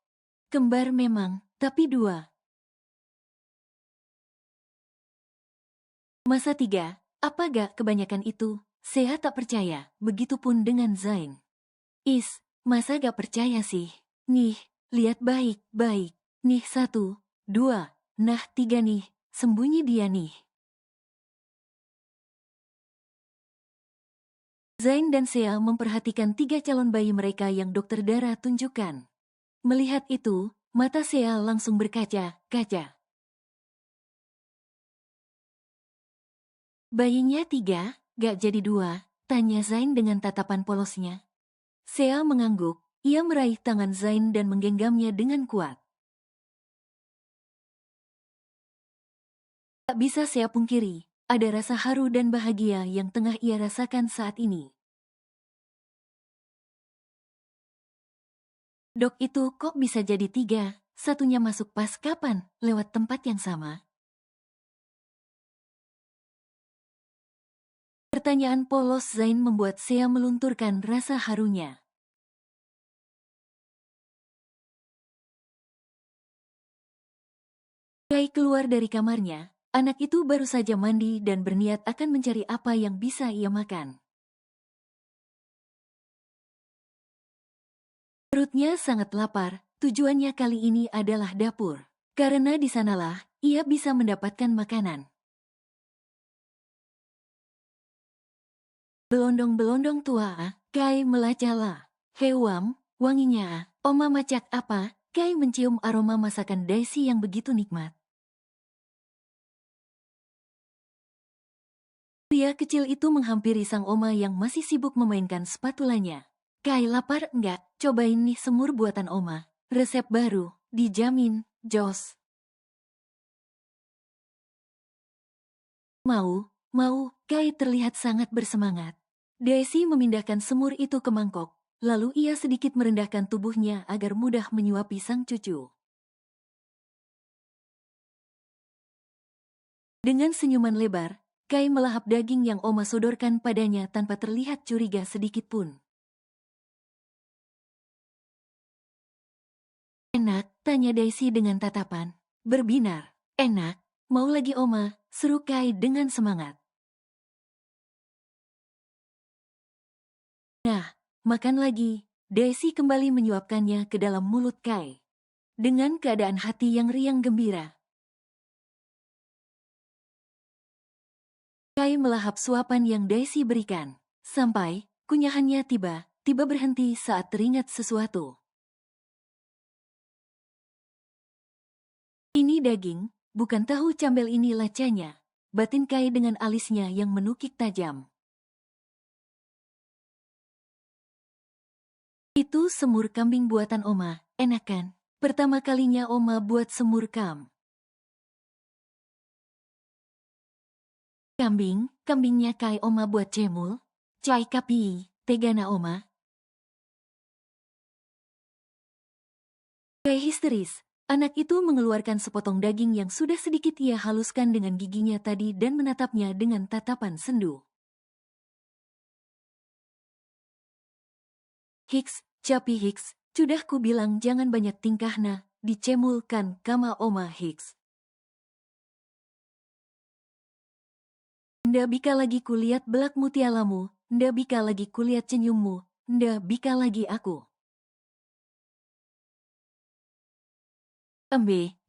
Kembar memang, tapi 2. Masa 3, apa gak kebanyakan itu? Sea tak percaya, begitupun dengan Zain. Masa gak percaya sih? Nih, lihat baik-baik. Nih 1, 2, nah 3 nih, sembunyi dia nih. Zain dan Sea memperhatikan 3 calon bayi mereka yang dokter Dara tunjukkan. Melihat itu, mata Sea langsung berkaca-kaca. Bayinya 3, gak jadi 2, tanya Zain dengan tatapan polosnya. Sea mengangguk, ia meraih tangan Zain dan menggenggamnya dengan kuat. Tak bisa Sea pungkiri, ada rasa haru dan bahagia yang tengah ia rasakan saat ini. Dok itu kok bisa jadi 3, satunya masuk pas kapan, lewat tempat yang sama? Pertanyaan polos Zain membuat Sea melunturkan rasa harunya. Kai keluar dari kamarnya, Anak itu baru saja mandi dan berniat akan mencari apa yang bisa ia makan. Perutnya sangat lapar, tujuannya kali ini adalah dapur. Karena di sanalah ia bisa mendapatkan makanan. Belondong-belondong tua, Kai melacala. Hewam, wanginya, Oma macak apa? Kai mencium aroma masakan Daisy yang begitu nikmat. Pria kecil itu menghampiri sang Oma yang masih sibuk memainkan spatulanya. Kai lapar enggak? Cobain nih semur buatan Oma. Resep baru, dijamin, jos. Mau, Kai terlihat sangat bersemangat. Daisy memindahkan semur itu ke mangkok, lalu ia sedikit merendahkan tubuhnya agar mudah menyuapi sang cucu. Dengan senyuman lebar, Kai melahap daging yang Oma sodorkan padanya tanpa terlihat curiga sedikit pun. Enak, tanya Daisy dengan tatapan berbinar. Enak, mau lagi Oma, seru Kai dengan semangat. Nah, makan lagi. Daisy kembali menyuapkannya ke dalam mulut Kai. Dengan keadaan hati yang riang gembira, Kai melahap suapan yang Daisy berikan. Sampai, kunyahannya tiba berhenti saat teringat sesuatu. Ini daging, bukan tahu cambel ini lacanya. Batin Kai dengan alisnya yang menukik tajam. Itu semur kambing buatan Oma, enak kan? Pertama kalinya Oma buat semur kambingnya Kai Oma buat cemul. Cai kapi, tegana Oma. Kai histeris. Anak itu mengeluarkan sepotong daging yang sudah sedikit ia haluskan dengan giginya tadi dan menatapnya dengan tatapan sendu. Hiks, Capi Hiks, sudah ku bilang jangan banyak tingkah nah, dicemulkan kama Oma Hiks. Nda bika lagi kulihat belak mutialamu, nda bika lagi kulihat senyummu, nda bika lagi aku.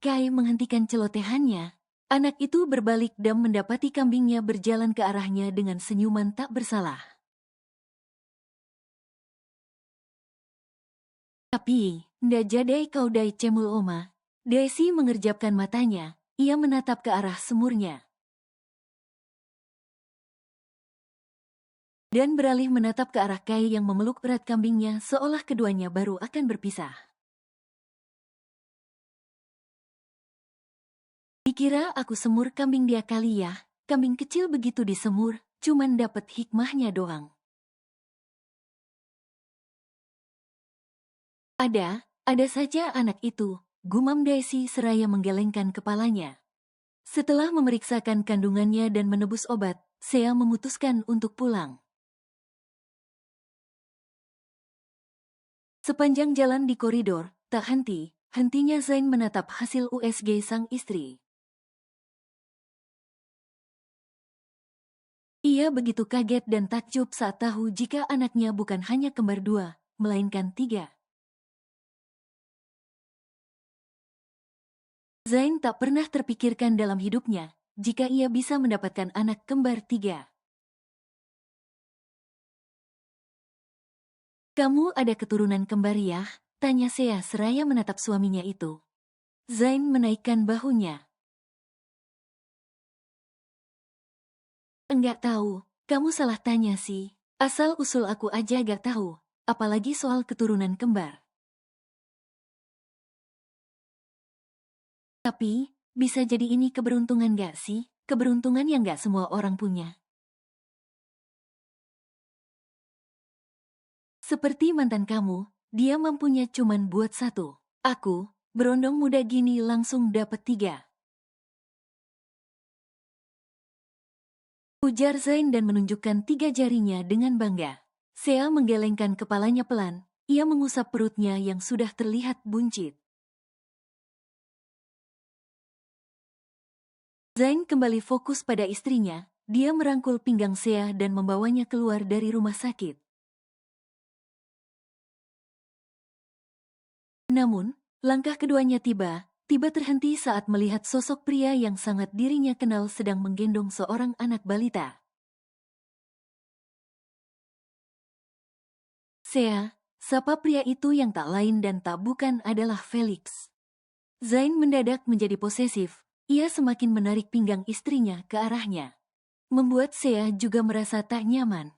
Kai menghentikan celotehannya. Anak itu berbalik dan mendapati kambingnya berjalan ke arahnya dengan senyuman tak bersalah. Tapi, nda jadai kau dai cemul Oma. Daisy mengerjapkan matanya, ia menatap ke arah semurnya. Dan beralih menatap ke arah Kai yang memeluk erat kambingnya seolah keduanya baru akan berpisah. Dikira aku semur kambing dia kali ya, kambing kecil begitu disemur, cuman dapet hikmahnya doang. Ada saja anak itu, gumam Daisy seraya menggelengkan kepalanya. Setelah memeriksakan kandungannya dan menebus obat, Sea memutuskan untuk pulang. Sepanjang jalan di koridor, tak hentinya Zain menatap hasil USG sang istri. Ia begitu kaget dan takjub saat tahu jika anaknya bukan hanya kembar dua, melainkan tiga. Zain tak pernah terpikirkan dalam hidupnya jika ia bisa mendapatkan anak kembar tiga. Kamu ada keturunan kembar ya? Tanya Sea seraya menatap suaminya itu. Zain menaikkan bahunya. Enggak tahu, kamu salah tanya sih. Asal-usul aku aja gak tahu, apalagi soal keturunan kembar. Tapi, bisa jadi ini keberuntungan gak sih? Keberuntungan yang gak semua orang punya. Seperti mantan kamu, dia mampunya cuman buat satu. Aku, berondong muda gini langsung dapet tiga. Ujar Zain dan menunjukkan tiga jarinya dengan bangga. Sea menggelengkan kepalanya pelan, ia mengusap perutnya yang sudah terlihat buncit. Zain kembali fokus pada istrinya, dia merangkul pinggang Sea dan membawanya keluar dari rumah sakit. Namun, langkah keduanya tiba terhenti saat melihat sosok pria yang sangat dirinya kenal sedang menggendong seorang anak balita. Sea, sapa pria itu yang tak lain dan tak bukan adalah Felix. Zain mendadak menjadi posesif, ia semakin menarik pinggang istrinya ke arahnya. Membuat Sea juga merasa tak nyaman.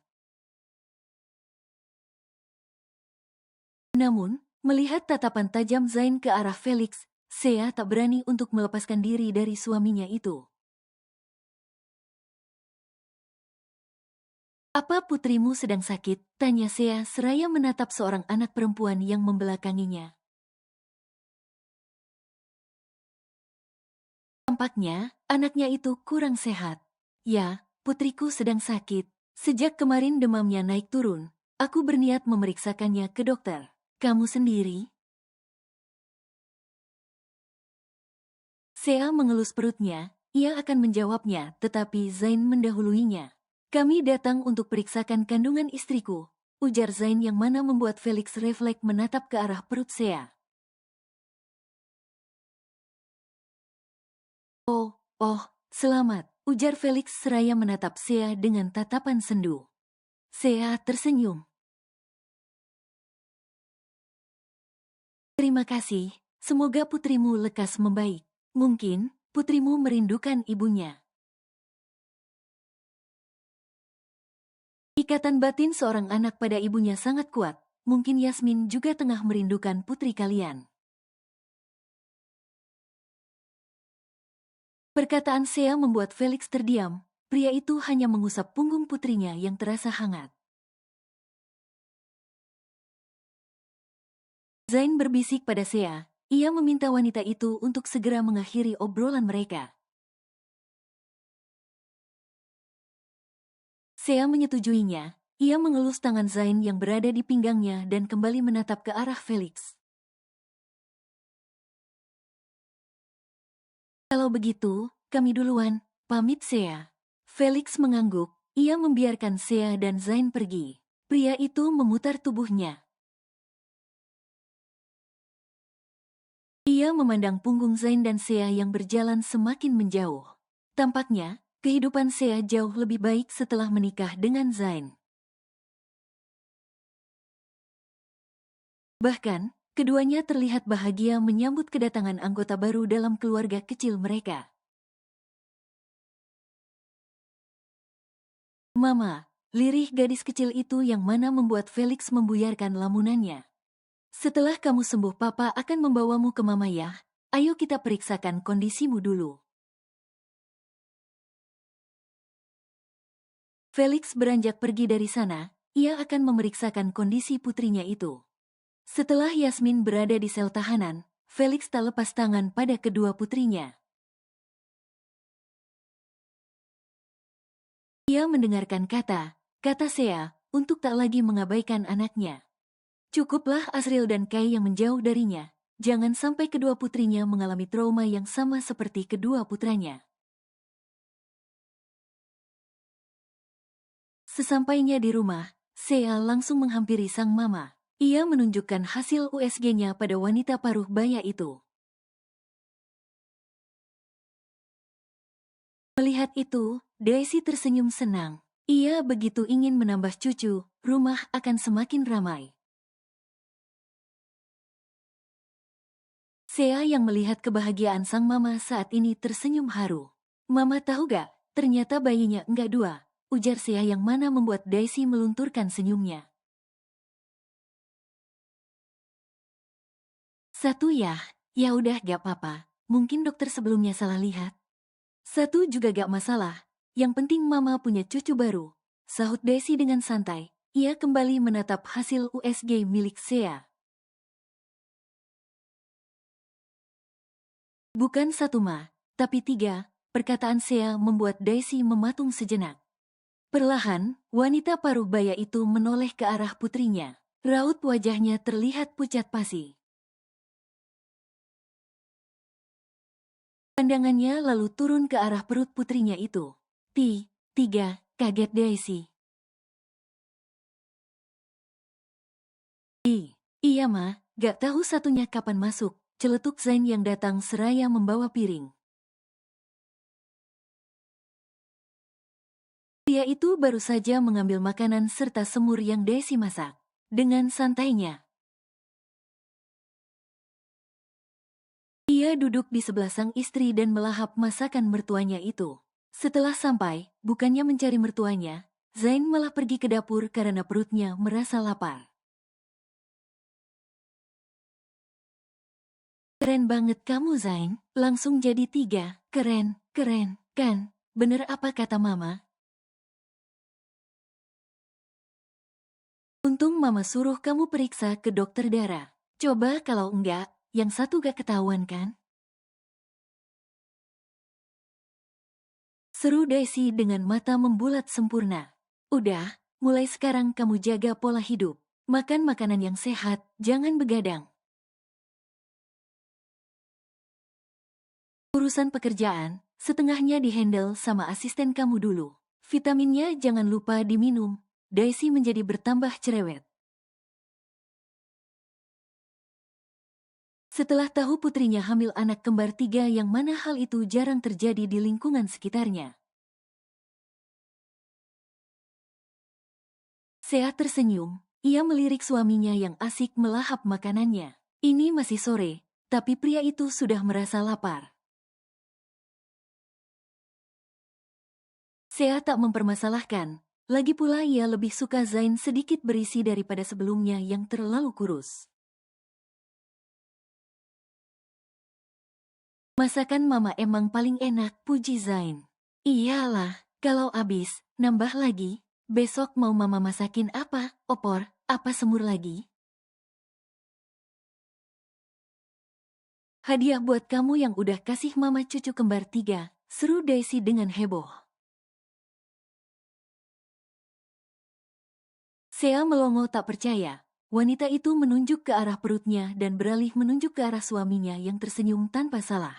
Namun, melihat tatapan tajam Zain ke arah Felix, Sea tak berani untuk melepaskan diri dari suaminya itu. "Apa putrimu sedang sakit?" tanya Sea seraya menatap seorang anak perempuan yang membelakanginya. Tampaknya, anaknya itu kurang sehat. "Ya, putriku sedang sakit. Sejak kemarin demamnya naik turun. Aku berniat memeriksakannya ke dokter. Kamu sendiri?" Sea mengelus perutnya, ia akan menjawabnya, tetapi Zain mendahuluinya. "Kami datang untuk periksakan kandungan istriku," ujar Zain yang mana membuat Felix refleks menatap ke arah perut Sea. Oh, selamat," ujar Felix seraya menatap Sea dengan tatapan sendu. Sea tersenyum. "Terima kasih, semoga putrimu lekas membaik. Mungkin, putrimu merindukan ibunya." Ikatan batin seorang anak pada ibunya sangat kuat. Mungkin Yasmin juga tengah merindukan putri kalian. Perkataan Sea membuat Felix terdiam. Pria itu hanya mengusap punggung putrinya yang terasa hangat. Zain berbisik pada Sea. Ia meminta wanita itu untuk segera mengakhiri obrolan mereka. Sea menyetujuinya. Ia mengelus tangan Zain yang berada di pinggangnya dan kembali menatap ke arah Felix. "Kalau begitu, kami duluan, pamit Sea." Felix mengangguk, ia membiarkan Sea dan Zain pergi. Pria itu memutar tubuhnya. Ia memandang punggung Zain dan Sea yang berjalan semakin menjauh. Tampaknya, kehidupan Sea jauh lebih baik setelah menikah dengan Zain. Bahkan, keduanya terlihat bahagia menyambut kedatangan anggota baru dalam keluarga kecil mereka. "Mama," lirih gadis kecil itu yang mana membuat Felix membuyarkan lamunannya. "Setelah kamu sembuh papa akan membawamu ke mama ya. Ayo kita periksakan kondisimu dulu." Felix beranjak pergi dari sana, ia akan memeriksakan kondisi putrinya itu. Setelah Yasmin berada di sel tahanan, Felix tak lepas tangan pada kedua putrinya. Ia mendengarkan kata Sea, untuk tak lagi mengabaikan anaknya. Cukuplah Asriel dan Kai yang menjauh darinya. Jangan sampai kedua putrinya mengalami trauma yang sama seperti kedua putranya. Sesampainya di rumah, Sea langsung menghampiri sang mama. Ia menunjukkan hasil USG-nya pada wanita paruh baya itu. Melihat itu, Daisy tersenyum senang. Ia begitu ingin menambah cucu, rumah akan semakin ramai. Sea yang melihat kebahagiaan sang mama saat ini tersenyum haru. "Mama tahu gak, ternyata bayinya enggak dua," ujar Sea yang mana membuat Daisy melunturkan senyumnya. "Satu ya? Ya udah gak apa-apa, mungkin dokter sebelumnya salah lihat." "Satu juga gak masalah, yang penting mama punya cucu baru," sahut Daisy dengan santai. Ia kembali menatap hasil USG milik Sea. "Bukan satu tapi tiga," perkataan Sea membuat Daisy mematung sejenak. Perlahan, wanita paruh baya itu menoleh ke arah putrinya. Raut wajahnya terlihat pucat pasi. Pandangannya lalu turun ke arah perut putrinya itu. Tiga, kaget Daisy. Iya ma, gak tahu satunya kapan masuk, celetuk Zain yang datang seraya membawa piring. Pria itu baru saja mengambil makanan serta semur yang Daisy masak. Dengan santainya, ia duduk di sebelah sang istri dan melahap masakan mertuanya itu. Setelah sampai, bukannya mencari mertuanya, Zain malah pergi ke dapur karena perutnya merasa lapar. Keren banget kamu Zain, langsung jadi 3, keren, kan? Bener apa kata mama? Untung mama suruh kamu periksa ke dokter darah. Coba kalau enggak, yang satu gak ketahuan kan? Seru Daisy dengan mata membulat sempurna. Udah, mulai sekarang kamu jaga pola hidup. Makan makanan yang sehat, jangan begadang. Urusan pekerjaan, setengahnya dihandle sama asisten kamu dulu. Vitaminnya jangan lupa diminum. Daisy menjadi bertambah cerewet. Setelah tahu putrinya hamil anak kembar 3 yang mana hal itu jarang terjadi di lingkungan sekitarnya. Sea tersenyum, ia melirik suaminya yang asik melahap makanannya. Ini masih sore, tapi pria itu sudah merasa lapar. Sea tak mempermasalahkan, lagi pula ia lebih suka Zain sedikit berisi daripada sebelumnya yang terlalu kurus. Masakan mama emang paling enak, puji Zain. Iyalah, kalau abis, nambah lagi. Besok mau mama masakin apa, opor, apa semur lagi? Hadiah buat kamu yang udah kasih mama cucu kembar 3, seru Daisy dengan heboh. Sea melongo tak percaya. Wanita itu menunjuk ke arah perutnya dan beralih menunjuk ke arah suaminya yang tersenyum tanpa salah.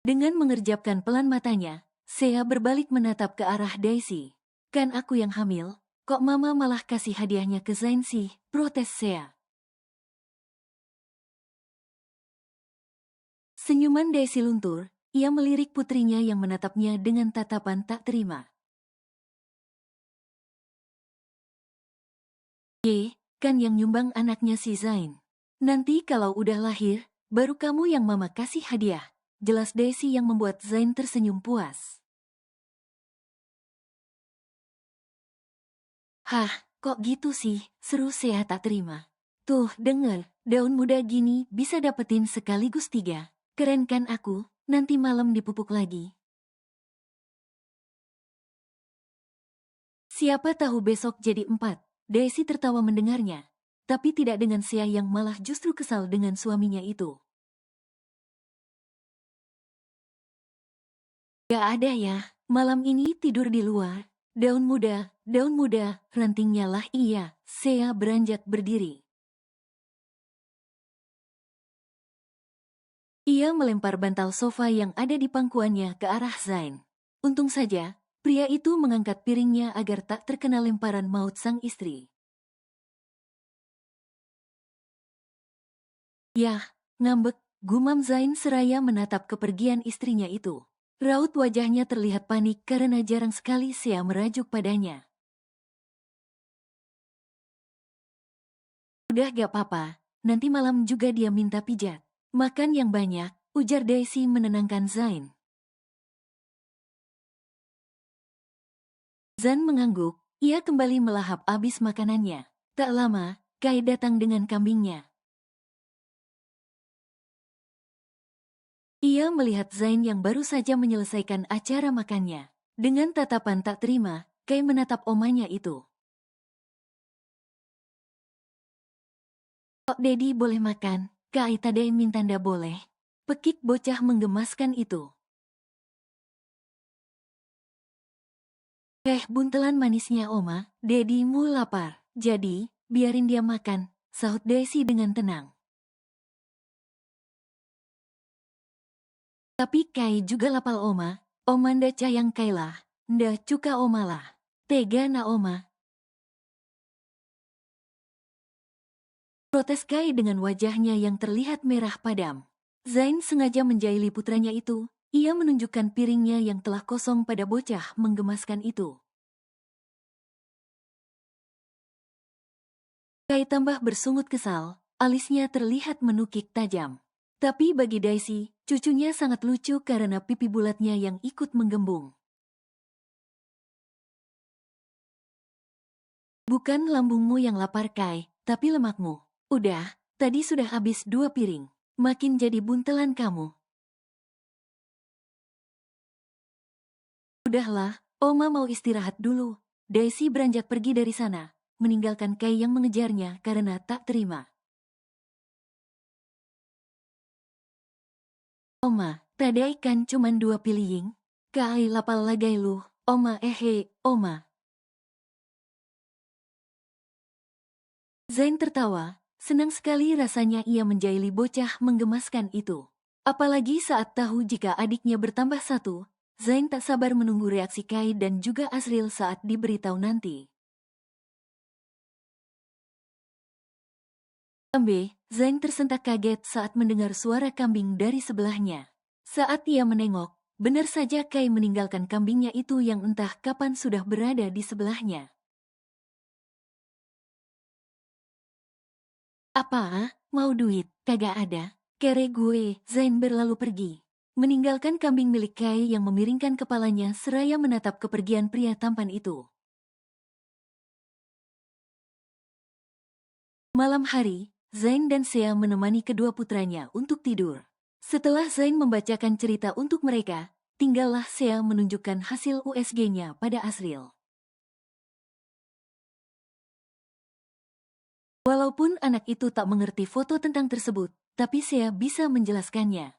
Dengan mengerjapkan pelan matanya, Sea berbalik menatap ke arah Daisy. Kan aku yang hamil, kok mama malah kasih hadiahnya ke Zain sih, protes Sea. Senyuman Daisy luntur, ia melirik putrinya yang menatapnya dengan tatapan tak terima. Kan yang nyumbang anaknya si Zain. Nanti kalau udah lahir, baru kamu yang mama kasih hadiah. Jelas Daisy yang membuat Zain tersenyum puas. Hah, kok gitu sih? Seru Sea tak terima. Tuh, denger, daun muda gini bisa dapetin sekaligus 3. Keren kan aku? Nanti malam dipupuk lagi. Siapa tahu besok jadi 4. Daisy tertawa mendengarnya. Tapi tidak dengan Sea yang malah justru kesal dengan suaminya itu. Gak ada ya, malam ini tidur di luar. Daun muda, rantingnya lah iya. Sea beranjak berdiri. Ia melempar bantal sofa yang ada di pangkuannya ke arah Zain. Untung saja, pria itu mengangkat piringnya agar tak terkena lemparan maut sang istri. Yah, ngambek, gumam Zain seraya menatap kepergian istrinya itu. Raut wajahnya terlihat panik karena jarang sekali Sea merajuk padanya. Udah gak apa-apa, nanti malam juga dia minta pijat. Makan yang banyak, ujar Daisy menenangkan Zain. Zain mengangguk, ia kembali melahap habis makanannya. Tak lama, Kai datang dengan kambingnya. Ia melihat Zain yang baru saja menyelesaikan acara makannya. Dengan tatapan tak terima, Kai menatap omanya itu. Kok Dedi boleh makan, Kai tadi minta ndak boleh. Pekik bocah menggemaskan itu. Buntelan manisnya Oma, Dedimu lapar. Jadi, biarin dia makan, sahut Daisy dengan tenang. Tapi Kai juga lapal Oma. Oma nda cayang Kai lah. Nda cuka Oma lah. Tega na Oma. Protes Kai dengan wajahnya yang terlihat merah padam. Zain sengaja menjahili putranya itu. Ia menunjukkan piringnya yang telah kosong pada bocah menggemaskan itu. Kai tambah bersungut kesal. Alisnya terlihat menukik tajam. Tapi bagi Daisy, cucunya sangat lucu karena pipi bulatnya yang ikut menggembung. Bukan lambungmu yang lapar Kai, tapi lemakmu. Udah, tadi sudah habis 2 piring. Makin jadi buntelan kamu. Udahlah, Oma mau istirahat dulu. Daisy beranjak pergi dari sana, meninggalkan Kai yang mengejarnya karena tak terima. Oma, tadai kan cuman 2 piling? Kai lapal lagai lu, Oma Oma. Zain tertawa, senang sekali rasanya ia menjahili bocah menggemaskan itu. Apalagi saat tahu jika adiknya bertambah 1, Zain tak sabar menunggu reaksi Kai dan juga Asril saat diberitahu nanti. Zain tersentak kaget saat mendengar suara kambing dari sebelahnya. Saat ia menengok, benar saja Kai meninggalkan kambingnya itu yang entah kapan sudah berada di sebelahnya. Apa? Mau duit? Kagak ada. Kere gue, Zain berlalu pergi. Meninggalkan kambing milik Kai yang memiringkan kepalanya seraya menatap kepergian pria tampan itu. Malam hari, Zain dan Sea menemani kedua putranya untuk tidur. Setelah Zain membacakan cerita untuk mereka, tinggallah Sea menunjukkan hasil USG-nya pada Asril. Walaupun anak itu tak mengerti foto tentang tersebut, tapi Sea bisa menjelaskannya.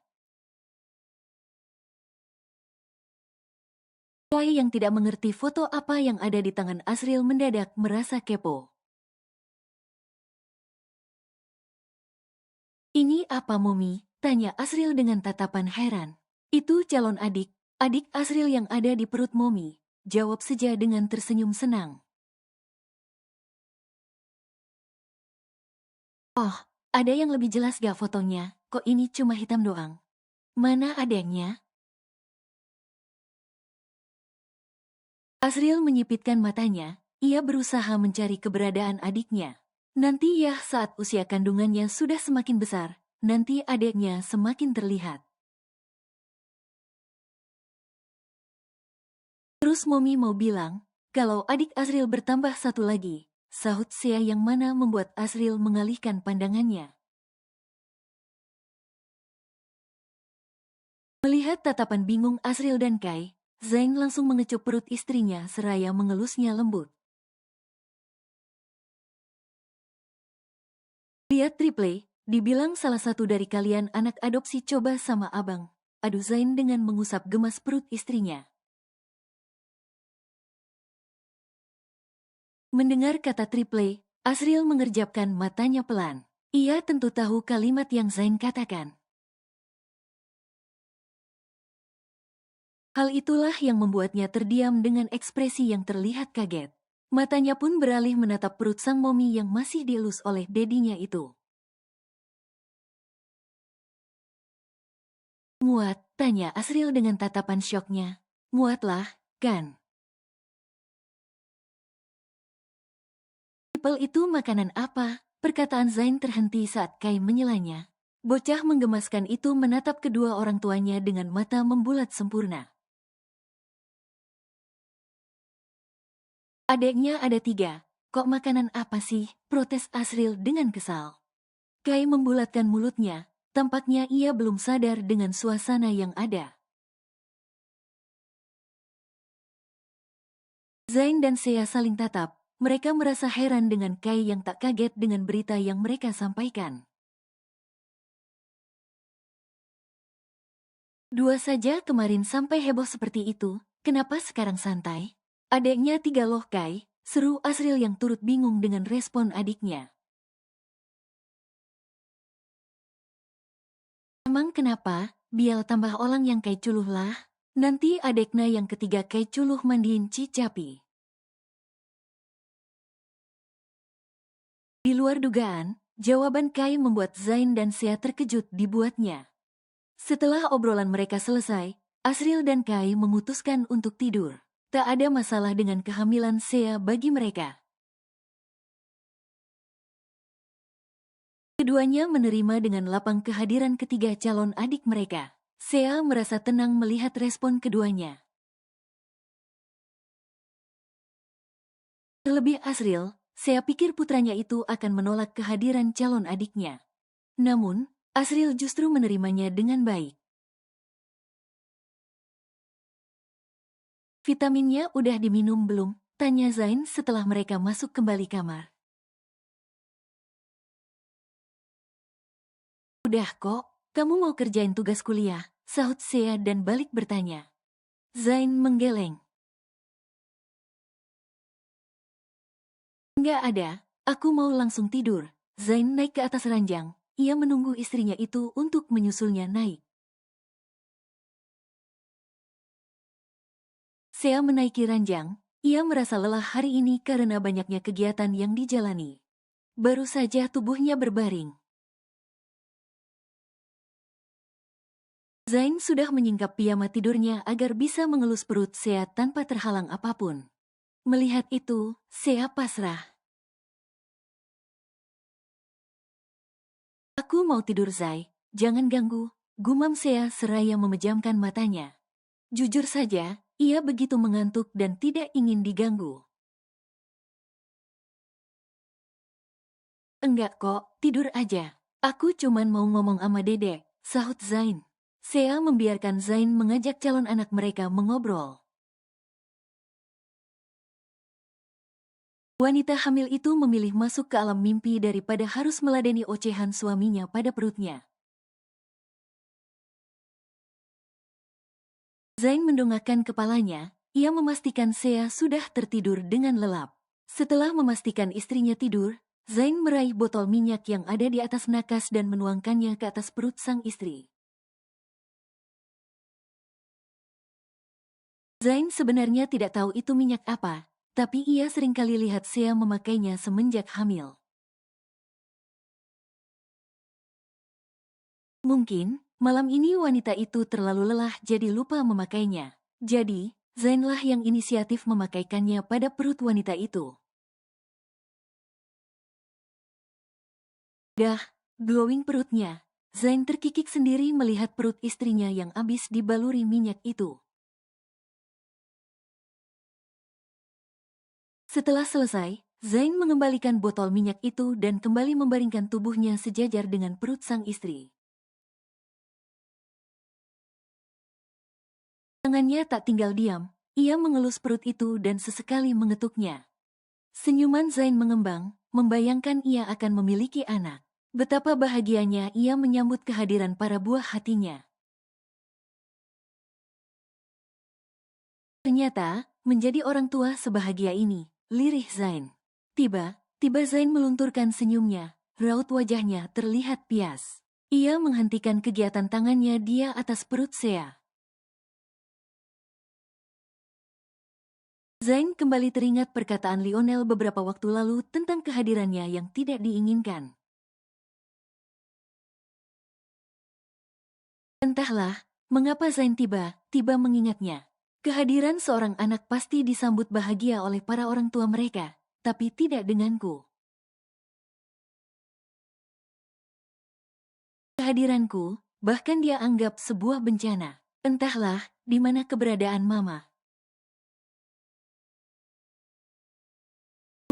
Kai yang tidak mengerti foto apa yang ada di tangan Asril mendadak merasa kepo. Ini apa Momi? Tanya Asril dengan tatapan heran. Itu calon adik Asril yang ada di perut Momi. Jawab Seja dengan tersenyum senang. Oh, ada yang lebih jelas gak fotonya? Kok ini cuma hitam doang? Mana adanya? Asril menyipitkan matanya, ia berusaha mencari keberadaan adiknya. Nanti ya saat usia kandungannya sudah semakin besar, nanti adiknya semakin terlihat. Terus Momi mau bilang, kalau adik Asril bertambah 1 lagi, sahut Sea yang mana membuat Asril mengalihkan pandangannya. Melihat tatapan bingung Asril dan Kai, Zain langsung mengecup perut istrinya seraya mengelusnya lembut. Lihat Triple, dibilang salah satu dari kalian anak adopsi coba sama abang. Adu Zain dengan mengusap gemas perut istrinya. Mendengar kata Triple, Asril mengerjapkan matanya pelan. Ia tentu tahu kalimat yang Zain katakan. Hal itulah yang membuatnya terdiam dengan ekspresi yang terlihat kaget. Matanya pun beralih menatap perut sang Momi yang masih dielus oleh dedinya itu. Muat, tanya Asril dengan tatapan syoknya. Muatlah, kan? Apel itu makanan apa? Perkataan Zain terhenti saat Kai menyelanya. Bocah menggemaskan itu menatap kedua orang tuanya dengan mata membulat sempurna. Adeknya ada 3, kok makanan apa sih? Protes Asril dengan kesal. Kai membulatkan mulutnya, tampaknya ia belum sadar dengan suasana yang ada. Zain dan Sea saling tatap, mereka merasa heran dengan Kai yang tak kaget dengan berita yang mereka sampaikan. Dua saja kemarin sampai heboh seperti itu, kenapa sekarang santai? Adeknya 3 loh Kai, seru Asril yang turut bingung dengan respon adiknya. Emang kenapa? biar tambah orang yang kai culuh lah. Nanti adekna yang ketiga kai culuh mandiin Cicapi. Di luar dugaan, jawaban Kai membuat Zain dan Sea terkejut dibuatnya. Setelah obrolan mereka selesai, Asriel dan Kai memutuskan untuk tidur. Tak ada masalah dengan kehamilan Sea bagi mereka. Keduanya menerima dengan lapang kehadiran ketiga calon adik mereka. Sea merasa tenang melihat respon keduanya. Terlebih Asriel, Sea pikir putranya itu akan menolak kehadiran calon adiknya. Namun, Asriel justru menerimanya dengan baik. Vitaminnya udah diminum belum? Tanya Zain setelah mereka masuk kembali kamar. Udah kok, kamu mau kerjain tugas kuliah, sahut Sea dan balik bertanya. Zain menggeleng. Nggak ada, aku mau langsung tidur. Zain naik ke atas ranjang, ia menunggu istrinya itu untuk menyusulnya naik. Sea menaiki ranjang, ia merasa lelah hari ini karena banyaknya kegiatan yang dijalani. Baru saja tubuhnya berbaring. Zain sudah menyingkap piyama tidurnya agar bisa mengelus perut Sea tanpa terhalang apapun. Melihat itu, Sea pasrah. Aku mau tidur Zai, jangan ganggu, gumam Sea seraya memejamkan matanya. Jujur saja, ia begitu mengantuk dan tidak ingin diganggu. Enggak kok, tidur aja. Aku cuman mau ngomong sama Dede, sahut Zain. Sea membiarkan Zain mengajak calon anak mereka mengobrol. Wanita hamil itu memilih masuk ke alam mimpi daripada harus meladeni ocehan suaminya pada perutnya. Zain mendongakkan kepalanya, ia memastikan Sea sudah tertidur dengan lelap. Setelah memastikan istrinya tidur, Zain meraih botol minyak yang ada di atas nakas dan menuangkannya ke atas perut sang istri. Zain sebenarnya tidak tahu itu minyak apa, tapi ia seringkali lihat Sea memakainya semenjak hamil. Mungkin, malam ini wanita itu terlalu lelah jadi lupa memakainya. Jadi, Zainlah yang inisiatif memakaikannya pada perut wanita itu. Dah, glowing perutnya. Zain terkikik sendiri melihat perut istrinya yang habis dibaluri minyak itu. Setelah selesai, Zain mengembalikan botol minyak itu dan kembali membaringkan tubuhnya sejajar dengan perut sang istri. Tangannya tak tinggal diam, ia mengelus perut itu dan sesekali mengetuknya. Senyuman Zain mengembang, membayangkan ia akan memiliki anak. Betapa bahagianya ia menyambut kehadiran para buah hatinya. Ternyata, menjadi orang tua sebahagia ini, lirih Zain. Tiba Zain melunturkan senyumnya, raut wajahnya terlihat pias. Ia menghentikan kegiatan tangannya dia atas perut Sea. Zain kembali teringat perkataan Lionel beberapa waktu lalu tentang kehadirannya yang tidak diinginkan. Entahlah, mengapa Zain tiba-tiba mengingatnya. Kehadiran seorang anak pasti disambut bahagia oleh para orang tua mereka, tapi tidak denganku. Kehadiranku, bahkan dia anggap sebuah bencana. Entahlah, di mana keberadaan Mama.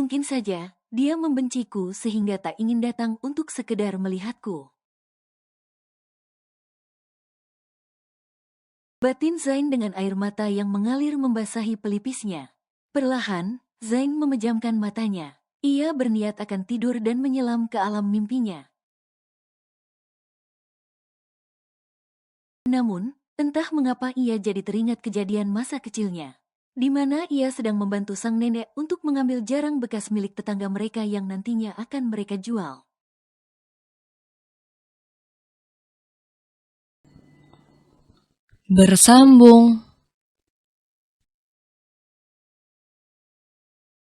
Mungkin saja, dia membenciku sehingga tak ingin datang untuk sekedar melihatku. Batin Zain dengan air mata yang mengalir membasahi pelipisnya. Perlahan, Zain memejamkan matanya. Ia berniat akan tidur dan menyelam ke alam mimpinya. Namun, entah mengapa ia jadi teringat kejadian masa kecilnya, di mana ia sedang membantu sang nenek untuk mengambil jarang bekas milik tetangga mereka yang nantinya akan mereka jual. bersambung.